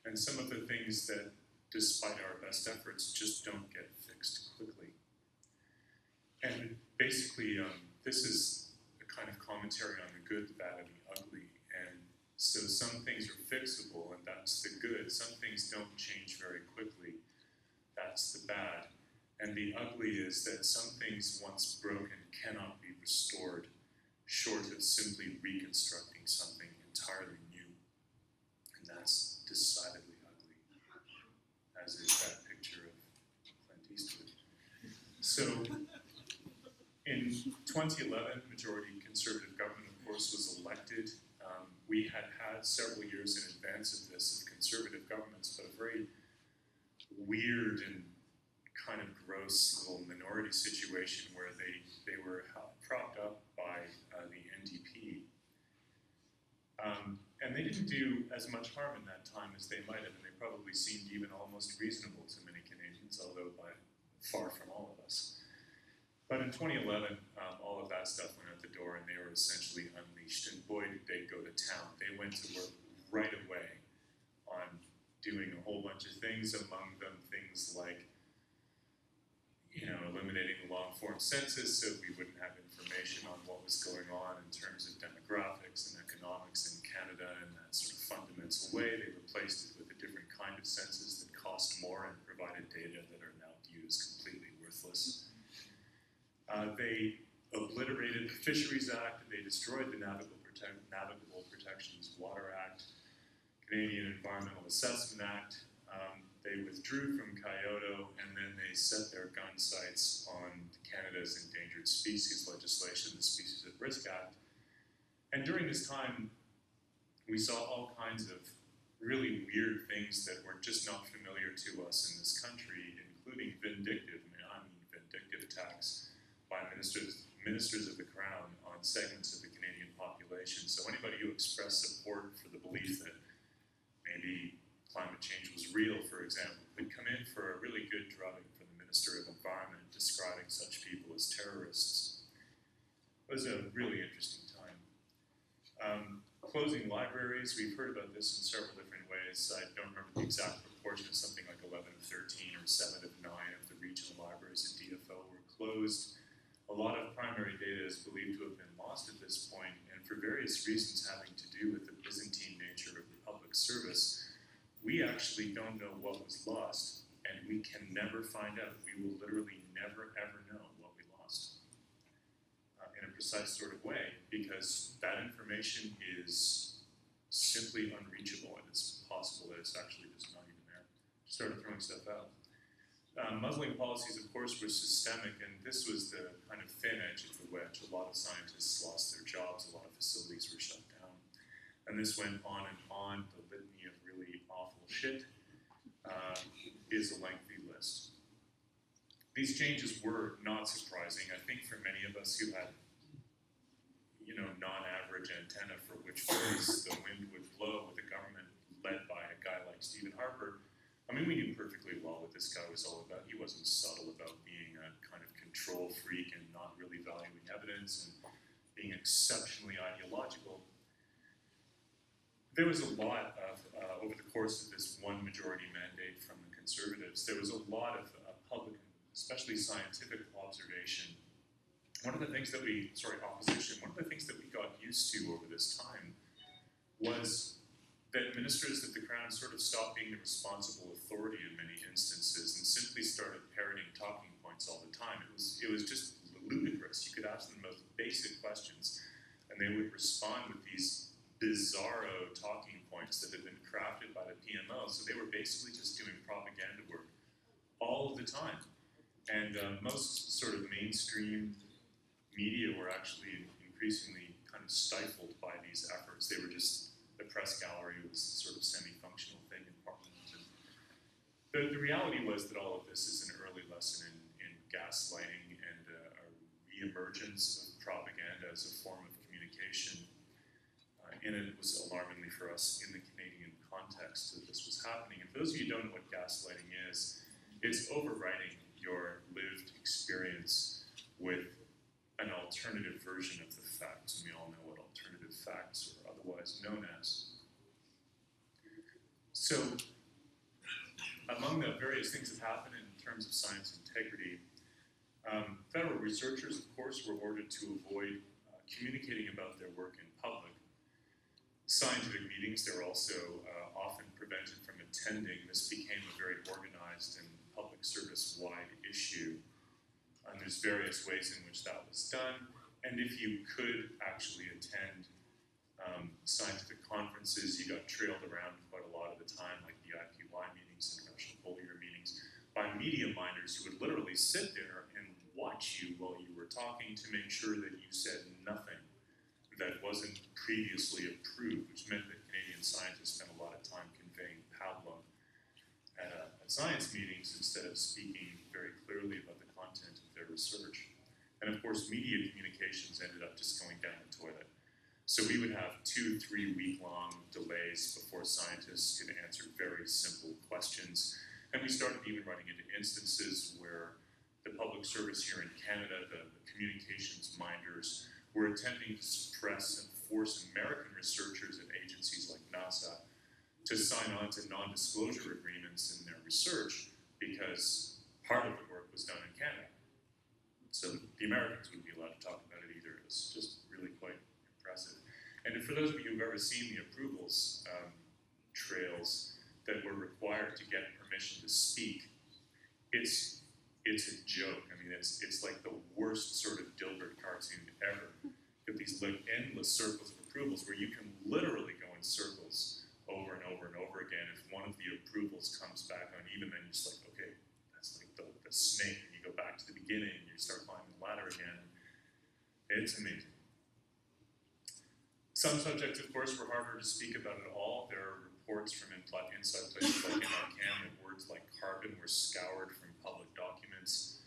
and some of the things that, despite our best efforts, just don't get fixed quickly. And basically, this is a kind of commentary on the good, the bad, and the ugly. And so some things are fixable, and that's the good. Some things don't change very quickly. That's the bad. And the ugly is that some things, once broken, cannot be restored, short of simply reconstructing something entirely new. And that's decidedly ugly, as is that picture of Clint Eastwood. So, in 2011, majority Conservative government, of course, was elected. We had several years in advance of this of Conservative governments, but a very weird and kind of gross little minority situation where they were propped up by the NDP. And And they didn't do as much harm in that time as they might have, and they probably seemed even almost reasonable to many Canadians, although by far from all of us. But in 2011, all of that stuff went out the door, and they were essentially unleashed. And boy, did they go to town. They went to work right away on doing a whole bunch of things, among them things like, eliminating the long-form census so we wouldn't have information on what was going on in terms of demographics and economics in Canada in that sort of fundamental way. They replaced it with a different kind of census that cost more and provided data that are now viewed as completely worthless. They obliterated the Fisheries Act, they destroyed the Navigable Protections Water Act, Canadian Environmental Assessment Act. They withdrew from Kyoto, and then they set their gun sights on Canada's endangered species legislation, the Species at Risk Act. And during this time, we saw all kinds of really weird things that were just not familiar to us in this country, including vindictive attacks by ministers of the Crown on segments of the Canadian population. So anybody who expressed support for the belief that maybe climate change was real, for example, could come in for a really good drubbing from the Minister of Environment, describing such people as terrorists. It was a really interesting time. Closing libraries, we've heard about this in several different ways. I don't remember the exact proportion, something like 11 of 13 or 7 of 9 of the regional libraries at DFO were closed. A lot of primary data is believed to have been lost at this point, and for various reasons having to do with the Byzantine nature of the public service, we actually don't know what was lost, and we can never find out. We will literally never, ever know what we lost in a precise sort of way, because that information is simply unreachable, and it's possible that it's actually just not even there. Just started throwing stuff out. Muzzling policies, of course, were systemic, and this was the kind of thin edge of the wedge. A lot of scientists lost their jobs, a lot of facilities were shut down, and this went on and on. The litany of really awful shit is a lengthy list. These changes were not surprising. I think for many of us who had, non-average antenna for which ways the wind would blow with a government led by a guy like Stephen Harper, we knew perfectly well what this guy was all about. He wasn't subtle about being a kind of control freak and not really valuing evidence and being exceptionally ideological. There was a lot of, over the course of this one majority mandate from the Conservatives, there was a lot of public, especially scientific observation. One of the things that opposition, one of the things that we got used to over this time was that ministers of the Crown sort of stopped being the responsible authority in many instances and simply started parroting talking points all the time. It was just ludicrous. You could ask them the most basic questions, and they would respond with these bizarro talking points that had been crafted by the PMO. So they were basically just doing propaganda work all of the time. And most sort of mainstream media were actually increasingly kind of stifled by these efforts. They were just, the press gallery was a sort of semi-functional thing in Parliament. And the reality was that all of this is an early lesson in gaslighting and a re-emergence of propaganda as a form of communication. And it was alarmingly for us in the Canadian context that this was happening. And for those of you who don't know what gaslighting is, it's overwriting your lived experience with an alternative version of the facts. And we all know what alternative facts are otherwise known as. So, among the various things that happened in terms of science integrity, federal researchers, of course, were ordered to avoid communicating about their work in public. Scientific meetings, they were also often prevented from attending. This became a very organized and public service-wide issue. And there's various ways in which that was done. And if you could actually attend scientific conferences, you got trailed around quite a lot of the time, like the IPY meetings, International Polar Year meetings, by media miners who would literally sit there and watch you while you were talking to make sure that you said nothing that wasn't previously approved, which meant that Canadian scientists spent a lot of time conveying pablum at science meetings instead of speaking very clearly about the content of their research. And of course, media communications ended up just going down the toilet. So we would have 2-3 week long delays before scientists could answer very simple questions. And we started even running into instances where the public service here in Canada, the communications minders, were attempting to suppress and force American researchers at agencies like NASA to sign on to non-disclosure agreements in their research because part of the work was done in Canada. So the Americans wouldn't be allowed to talk about it either. It was just really quite impressive. And for those of you who've ever seen the approvals trails that were required to get permission to speak, it's a joke. I mean, it's like the worst sort of Dilbert cartoon ever. You have these like endless circles of approvals where you can literally go in circles over and over and over again. If one of the approvals comes back uneven, then you're just like, okay, that's like the snake, and you go back to the beginning and you start climbing the ladder again. It's amazing. Some subjects, of course, were harder to speak about at all. There are reports from inside places like NRCan that words like carbon were scoured from public documents.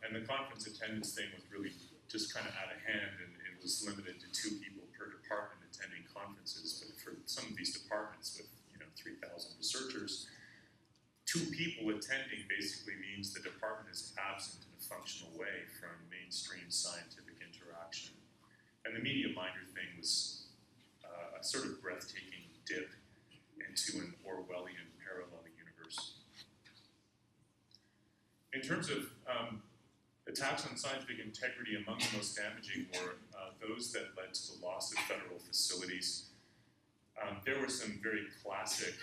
And the conference attendance thing was really just kind of out of hand, and it was limited to 2 people per department attending conferences. But for some of these departments with 3,000 researchers, 2 people attending basically means the department is absent in a functional way from mainstream scientific interaction. And the media minder thing was a sort of breathtaking dip into an Orwellian parallel universe. In terms of attacks on scientific integrity, among the most damaging were those that led to the loss of federal facilities. There were some very classic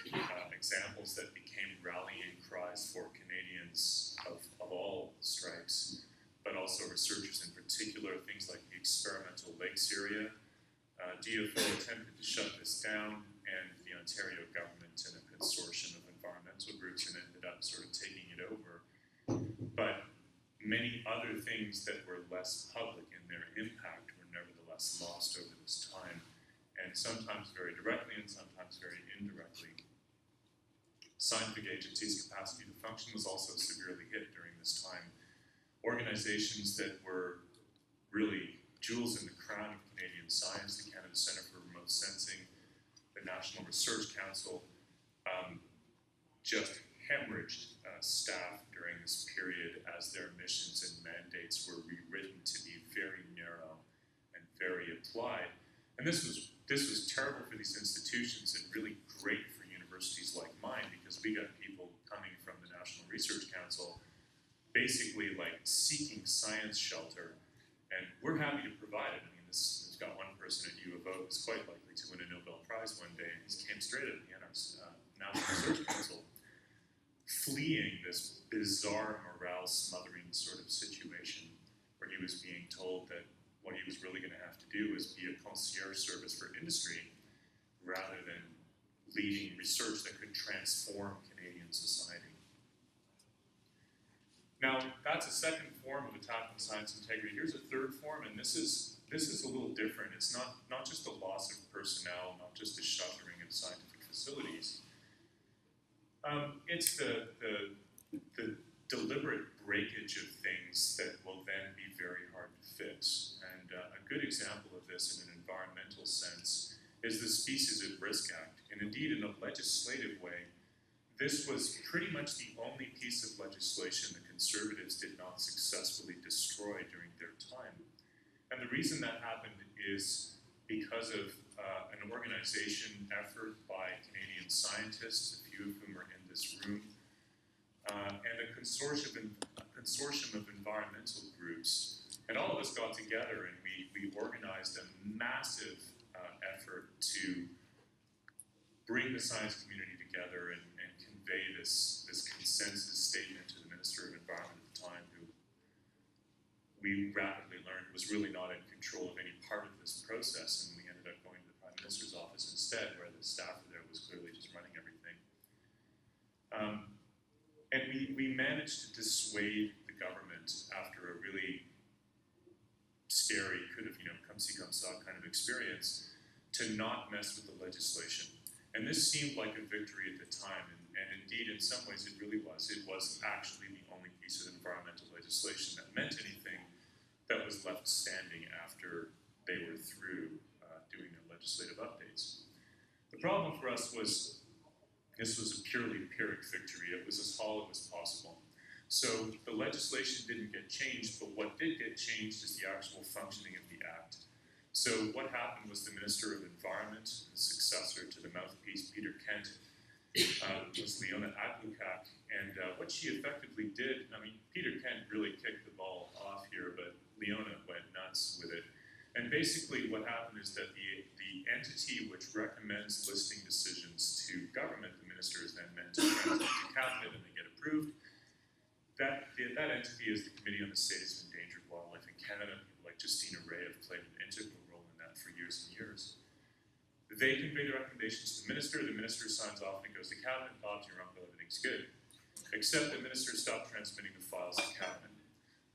examples that became rallying cries for Canadians of all stripes, but also researchers in particular, things like the experimental lakes area. DFO attempted to shut this down, and the Ontario government and a consortium of environmental groups ended up sort of taking it over. But many other things that were less public in their impact were nevertheless lost over this time, and sometimes very directly and sometimes very indirectly. Scientific agencies' capacity to function was also severely hit during this time. Organizations that were really jewels in the crown of Canadian science, the Canada Centre for Remote Sensing, the National Research Council, just hemorrhaged staff during this period as their missions and mandates were rewritten to be very narrow and very applied. And this was terrible for these institutions and really great for universities like mine, because we got people coming from the National Research Council basically like seeking science shelter, and we're happy to provide it. I mean, this has got one person at U of O who's quite likely to win a Nobel Prize one day, and he came straight out of the National Research Council, fleeing this bizarre morale smothering sort of situation where he was being told that what he was really going to have to do was be a concierge service for industry rather than leading research that could transform Canadian society. Now, that's a second form of attack on science integrity. Here's a third form, and this is a little different. It's not just the loss of personnel, not just the shuttering of scientific facilities. It's the deliberate breakage of things that will then be very hard to fix. And a good example of this in an environmental sense is the Species at Risk Act. And indeed, in a legislative way, this was pretty much the only piece of legislation the Conservatives did not successfully destroy during their time. And the reason that happened is because of an organization effort by Canadian scientists, a few of whom are in this room, and a consortium of environmental groups. And all of us got together and we organized a massive effort to bring the science community together and convey this consensus statement to the Minister of Environment at the time, who we rapidly learned was really not in control of any part of this process, and we ended up going to the Prime Minister's office instead, where the staff there was clearly just running everything. And we managed to dissuade the government after a really scary, could have, come see, come saw kind of experience, to not mess with the legislation. And this seemed like a victory at the time, and indeed, in some ways, it really was. It was actually the only piece of environmental legislation that meant anything that was left standing after they were through doing their legislative updates. The problem for us was this was a purely Pyrrhic victory. It was as hollow as possible. So the legislation didn't get changed, but what did get changed is the actual functioning of the act. So what happened was the Minister of Environment, the successor to the mouthpiece Peter Kent, was Leona Aglukak, and what she effectively did, I mean, Peter Kent really kicked the ball off here, but Leona went nuts with it. And basically what happened is that the entity which recommends listing decisions to government, the minister is then meant to transmit to cabinet and they get approved. That entity is the Committee on the Status of Endangered Wildlife in Canada. People like Justina Ray have played an integral role in that for years and years. They convey the recommendations to the minister signs off and it goes to cabinet, Bob's your uncle, everything's good. Except the minister stopped transmitting the files to cabinet.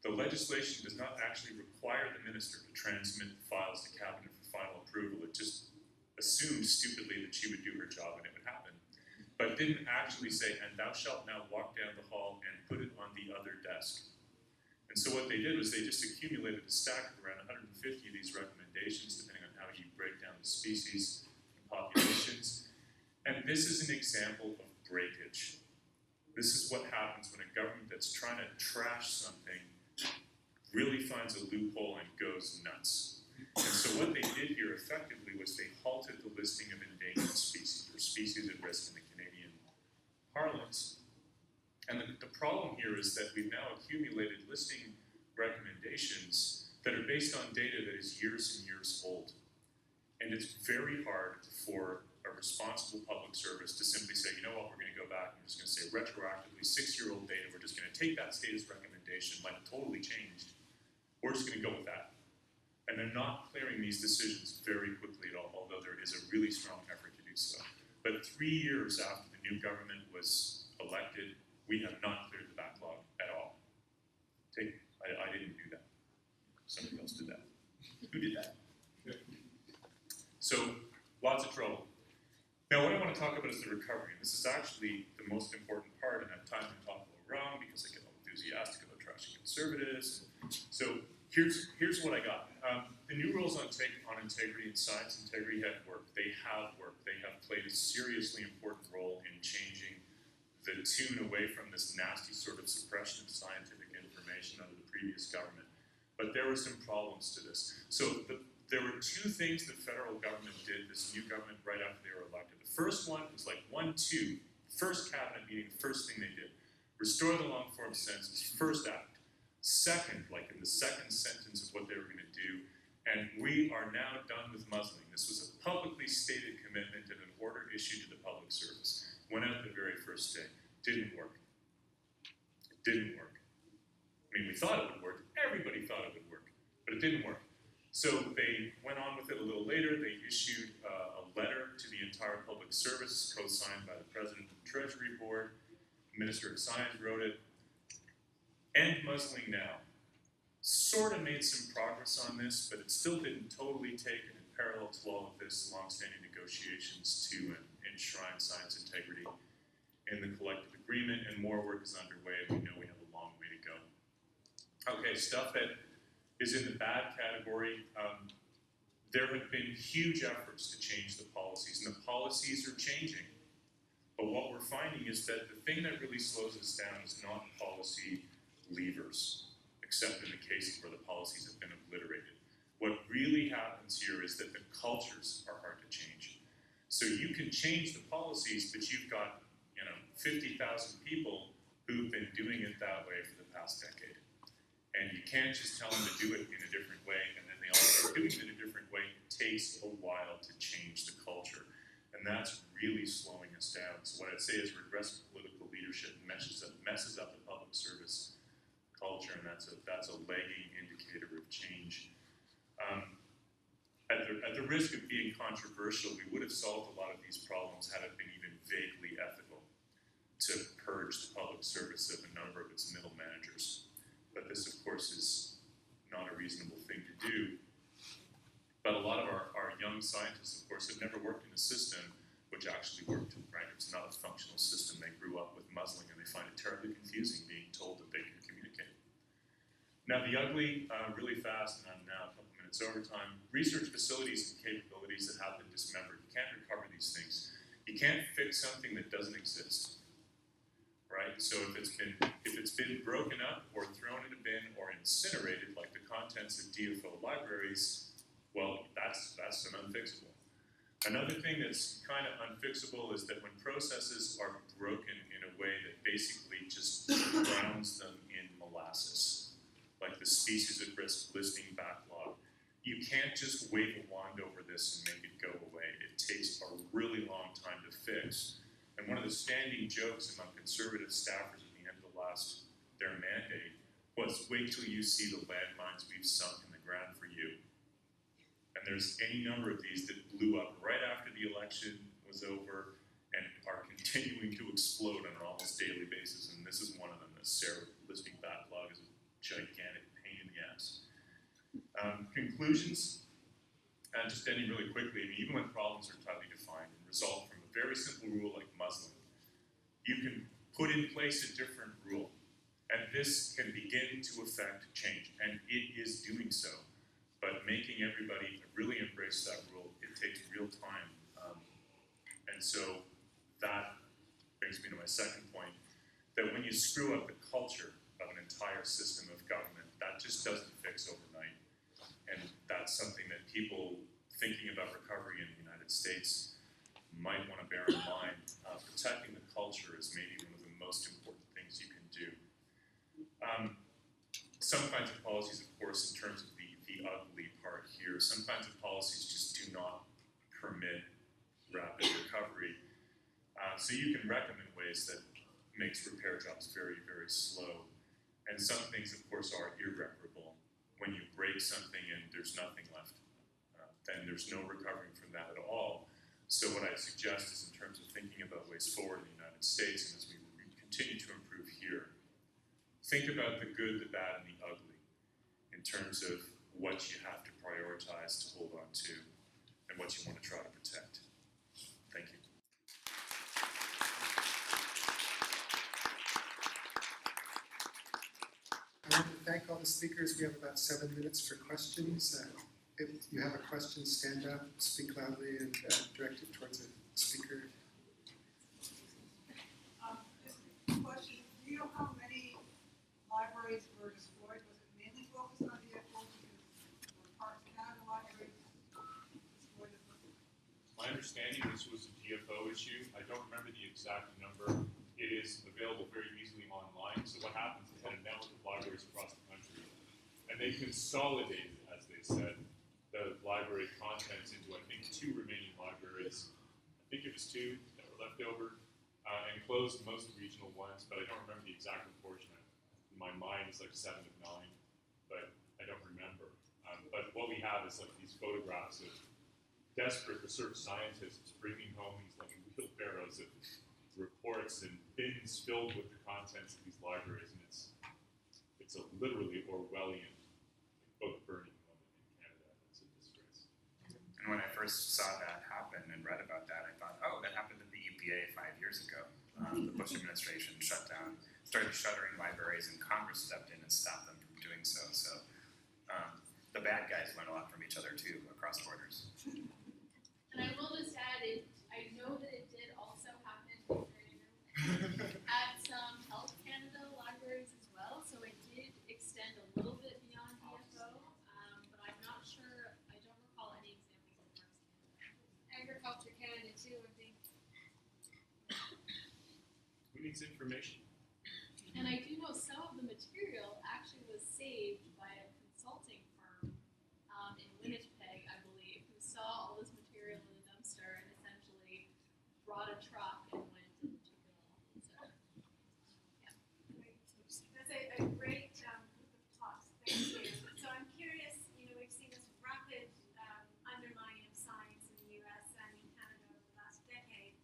The legislation does not actually require the minister to transmit the files to cabinet for final approval. It just assumed stupidly that she would do her job and it would happen. But didn't actually say, and thou shalt now walk down the hall and put it on the other desk. And so what they did was they just accumulated a stack of around 150 of these recommendations, depending on how you break down the species and populations. And this is an example of breakage. This is what happens when a government that's trying to trash something really finds a loophole and goes nuts. And so what they did here effectively was they halted the listing of endangered species, or species at risk in the Canadian parlance. And the problem here is that we've now accumulated listing recommendations that are based on data that is years and years old. And it's very hard for a responsible public service to simply say, you know what, we're going to go back and we're just going to say retroactively 6-year-old data, we're just going to take that status recommendation like it totally changed. We're just going to go with that. And they're not clearing these decisions very quickly at all, although there is a really strong effort to do so. But 3 years after the new government was elected, we have not cleared the backlog at all. I didn't do that. Somebody else did that. Who did that? So, lots of trouble. Now, what I want to talk about is the recovery. And this is actually the most important part, and at times I talk a little wrong because I get all enthusiastic about trashing conservatives. So, here's what I got. The new rules on integrity and science integrity have worked. They have worked. They have played a seriously important role in changing the tune away from this nasty sort of suppression of scientific information under the previous government. But there were some problems to this. So there were 2 things the federal government did, this new government, right after they were elected. The first one was like 1-2, first cabinet meeting, the first thing they did. Restore the long-form census, first act. Second, like in the second sentence of what they were going to do, and we are now done with muzzling. This was a publicly stated commitment and an order issued to the public service. Went out the very first day. Didn't work. It didn't work. I mean, we thought it would work. Everybody thought it would work, but it didn't work. So they went on with it a little later. They issued a letter to the entire public service, co-signed by the President of the Treasury Board. The Minister of Science wrote it. End muzzling now. Sort of made some progress on this, but it still didn't totally take it in parallel to all of this long-standing negotiations to enshrine science integrity in the collective agreement, and more work is underway, and we know we have a long way to go. Okay, stuff that is in the bad category. There have been huge efforts to change the policies, and the policies are changing. But what we're finding is that the thing that really slows us down is not policy levers, except in the cases where the policies have been obliterated. What really happens here is that the cultures are hard to change. So you can change the policies, but you've got 50,000 people who've been doing it that way for the past decade. And you can't just tell them to do it in a different way, and then they all start doing it in a different way. It takes a while to change the culture. And that's really slowing us down. So what I'd say is regressive political leadership messes up the public service culture, and that's a lagging indicator of change. At the risk of being controversial, we would have solved a lot of these problems had it been even vaguely ethical to purge the public service of a number of its middle managers. But this, of course, is not a reasonable thing to do. But a lot of our young scientists, of course, have never worked in a system which actually worked, right? It's not a functional system. They grew up with muzzling, and they find it terribly confusing being told that they can communicate. Now, the ugly, really fast, and I'm now a couple minutes equipment. So over time, research facilities and capabilities that have been dismembered. You can't recover these things. You can't fix something that doesn't exist, right? So if it's been broken up or thrown in a bin or incinerated, like the contents of DFO libraries, well, that's an unfixable. Another thing that's kind of unfixable is that when processes are broken in a way that basically just drowns them in molasses, like the species at risk listing backlog, you can't just wave a wand over this and make it go away. It takes a really long time to fix. And one of the standing jokes among conservative staffers at the end of their mandate was, wait till you see the landmines we've sunk in the ground for you. And there's any number of these that blew up right after the election was over and are continuing to explode on an almost daily basis. And this is one of them. The Sarah listing backlog is a gigantic pain in the ass. Conclusions, just ending really quickly. I mean, even when problems are tightly defined and resolved from a very simple rule like muzzling, you can put in place a different rule. And this can begin to affect change. And it is doing so. But making everybody really embrace that rule, it takes real time. And so that brings me to my second point, that when you screw up the culture of an entire system of government, that just doesn't fix overnight. And that's something that people thinking about recovery in the United States might want to bear in mind. Protecting the culture is maybe one of the most important things you can do. Some kinds of policies, of course, in terms of the ugly part here, some kinds of policies just do not permit rapid recovery. So you can recommend ways that makes repair jobs very, very slow. And some things, of course, are irreparable. When you break something and there's nothing left, then there's no recovering from that at all. So what I suggest is, in terms of thinking about ways forward in the United States, and as we continue to improve here, think about the good, the bad, and the ugly in terms of what you have to prioritize to hold on to and what you want to try to protect. Thank you. I want to thank all the speakers. We have about 7 minutes for questions. If you have a question, stand up, speak loudly, and direct it towards a speaker. Just a question. Do you know how many libraries were destroyed? Was it mainly focused on DFO because parts of Canada libraries destroyed as well? My understanding this was a DFO issue. I don't remember the exact number. It is available very easily online. So what happens is that a network of libraries across the country, and they consolidated, as they said, the library contents into, I think, 2 remaining libraries. I think it was 2 that were left over, and closed most regional ones, but I don't remember the exact proportion. In my mind, it's like 7 of 9, but I don't remember. But what we have is like these photographs of desperate research scientists bringing home these like wheelbarrows of reports and bins filled with the contents of these libraries, and it's a literally Orwellian book burning moment in Canada. It's a disgrace. And when I first saw that happen and read about that, I thought, oh, that happened to the EPA 5 years ago. The Bush administration started shuttering libraries, and Congress stepped in and stopped them from doing so. So the bad guys learn a lot from each other too across borders. And I will just add, I know that it did also happen at some Health Canada libraries as well, so it did extend a little bit beyond DFO, but I'm not sure, I don't recall any examples of Parks Canada. Agriculture Canada too, I think. Who needs information? And I do know some of the material actually was saved by a consulting firm in Winnipeg, I believe, who saw all this material in a dumpster and essentially brought a truck and went and took it all. So, yeah. That's a great group of talks. Thank you. So I'm curious, we've seen this rapid undermining of science in the US and in Canada over the last decade.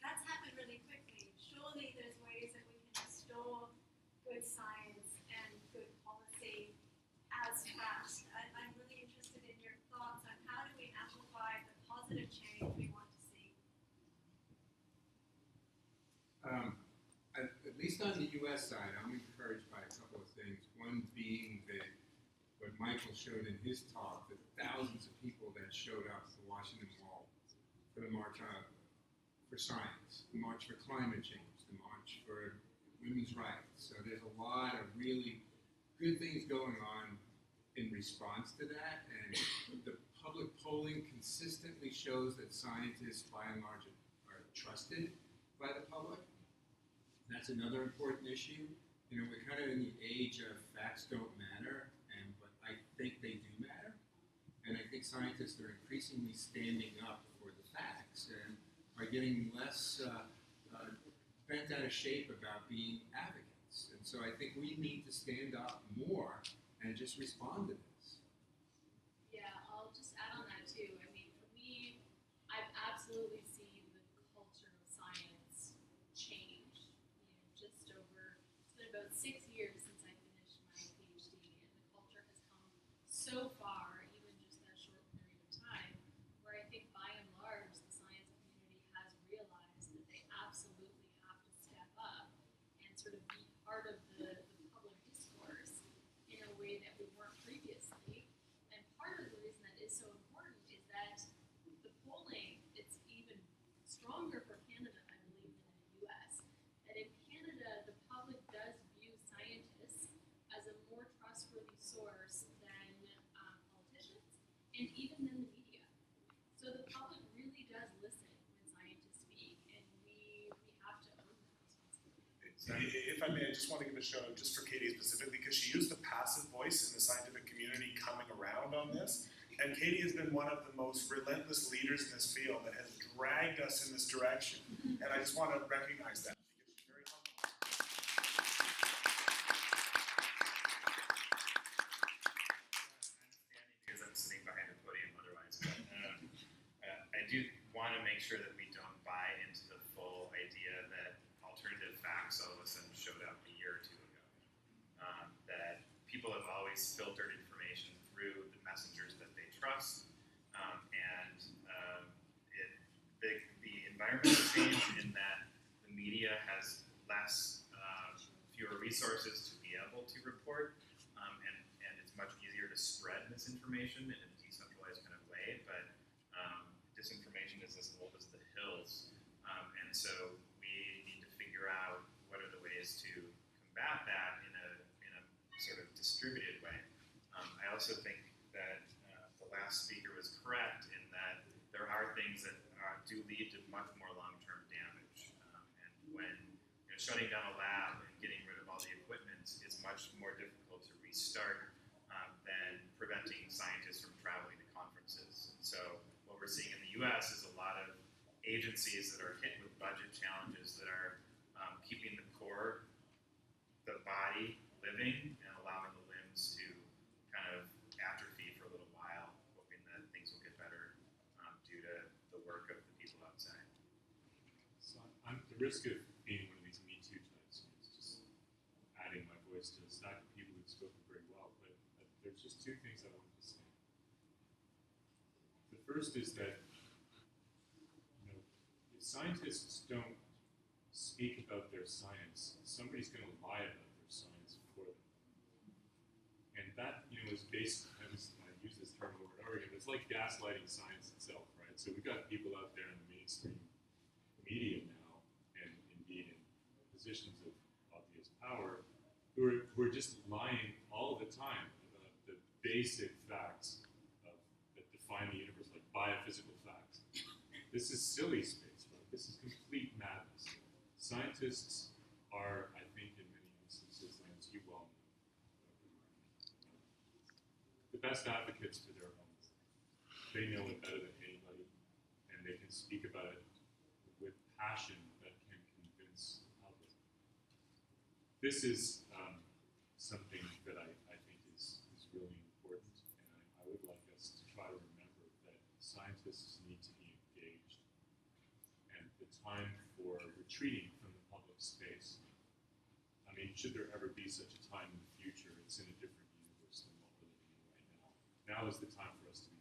That's happened really quickly. Surely there's ways that we can restore good science and good policy as fast. I'm really interested in your thoughts on how do we amplify the positive change we want to see. At least on the U.S. side, I'm encouraged by a couple of things. One being that what Michael showed in his talk, the thousands of people that showed up at the Washington Wall for the March for Science, the March for Climate Change, the March for Women's Rights. So there's a lot of really good things going on in response to that, and the public polling consistently shows that scientists, by and large, are trusted by the public. That's another important issue. You know, we're kind of in the age of facts don't matter, but I think they do matter. And I think scientists are increasingly standing up for the facts and are getting less bent out of shape about being advocates. And so I think we need to stand up more and just respond to this. Yeah, I'll just add on that too. I mean, for me, I've absolutely seen the culture of science change. You know, just over, it's been about 6 years since I finished my PhD, and the culture has come so far, even just that short period of time, where I think by and large the science community has realized that they absolutely have to step up and sort of be part of the public discourse in a way that we weren't previously. And part of the reason that is so important is that the polling, it's even stronger for Canada, I believe, than in the US. That in Canada, the public does view scientists as a more trustworthy source than politicians and even than the media. So the public really does listen when scientists speak, and we have to own that responsibility. If I may, I just want to give a shout out just for Katie specifically, because she used the passive voice in the scientific community coming around on this. And Katie has been one of the most relentless leaders in this field that has dragged us in this direction. And I just want to recognize that because she's very humble. I'm standing because I'm sitting behind the podium otherwise. But, I do want to make sure that we don't buy into the full idea that alternative facts all of a sudden showed up a year or two ago. That people have always filtered information through the messengers that they trust, the environment has changed in that the media has fewer resources to be able to report, and it's much easier to spread misinformation in a decentralized kind of way, but disinformation is as old as the hills, and so we need to figure out what are the ways to combat that in a sort of distributed way. I also think that the last speaker was correct in that there are things that do lead to much more long-term damage, and when shutting down a lab and getting rid of all the equipment is much more difficult to restart than preventing scientists from traveling to conferences. And so what we're seeing in the US is a lot of agencies that are hit with budget challenges that are keeping the core, the body living and allowing the limbs to kind of atrophy for a little while, hoping that things will get better due to the work of the people outside. So I'm the risk of being one of these Me Too types, it's just adding my voice to a stack of people who've spoken very well, but there's just two things I wanted to say. The first is that, if scientists don't speak about their science, somebody's going to lie about their science for them. And that, is based, I use this term over and over again, but it's like gaslighting science itself, right? So we've got people out there in the mainstream media now, and indeed in positions of obvious power, who are just lying all the time about the basic facts that define the universe, like biophysical facts. This is silly space, right? This is complete madness. Scientists are, I think, in many instances, as you well know, the best advocates for their own. They know it better than anybody, and they can speak about it with passion that can convince the public. This is something that I think is really important, and I would like us to try to remember that scientists need to be engaged, and the time for retreating from the public space, I mean, should there ever be such a time in the future, it's in a different universe than what we're living in right now. Now is the time for us to be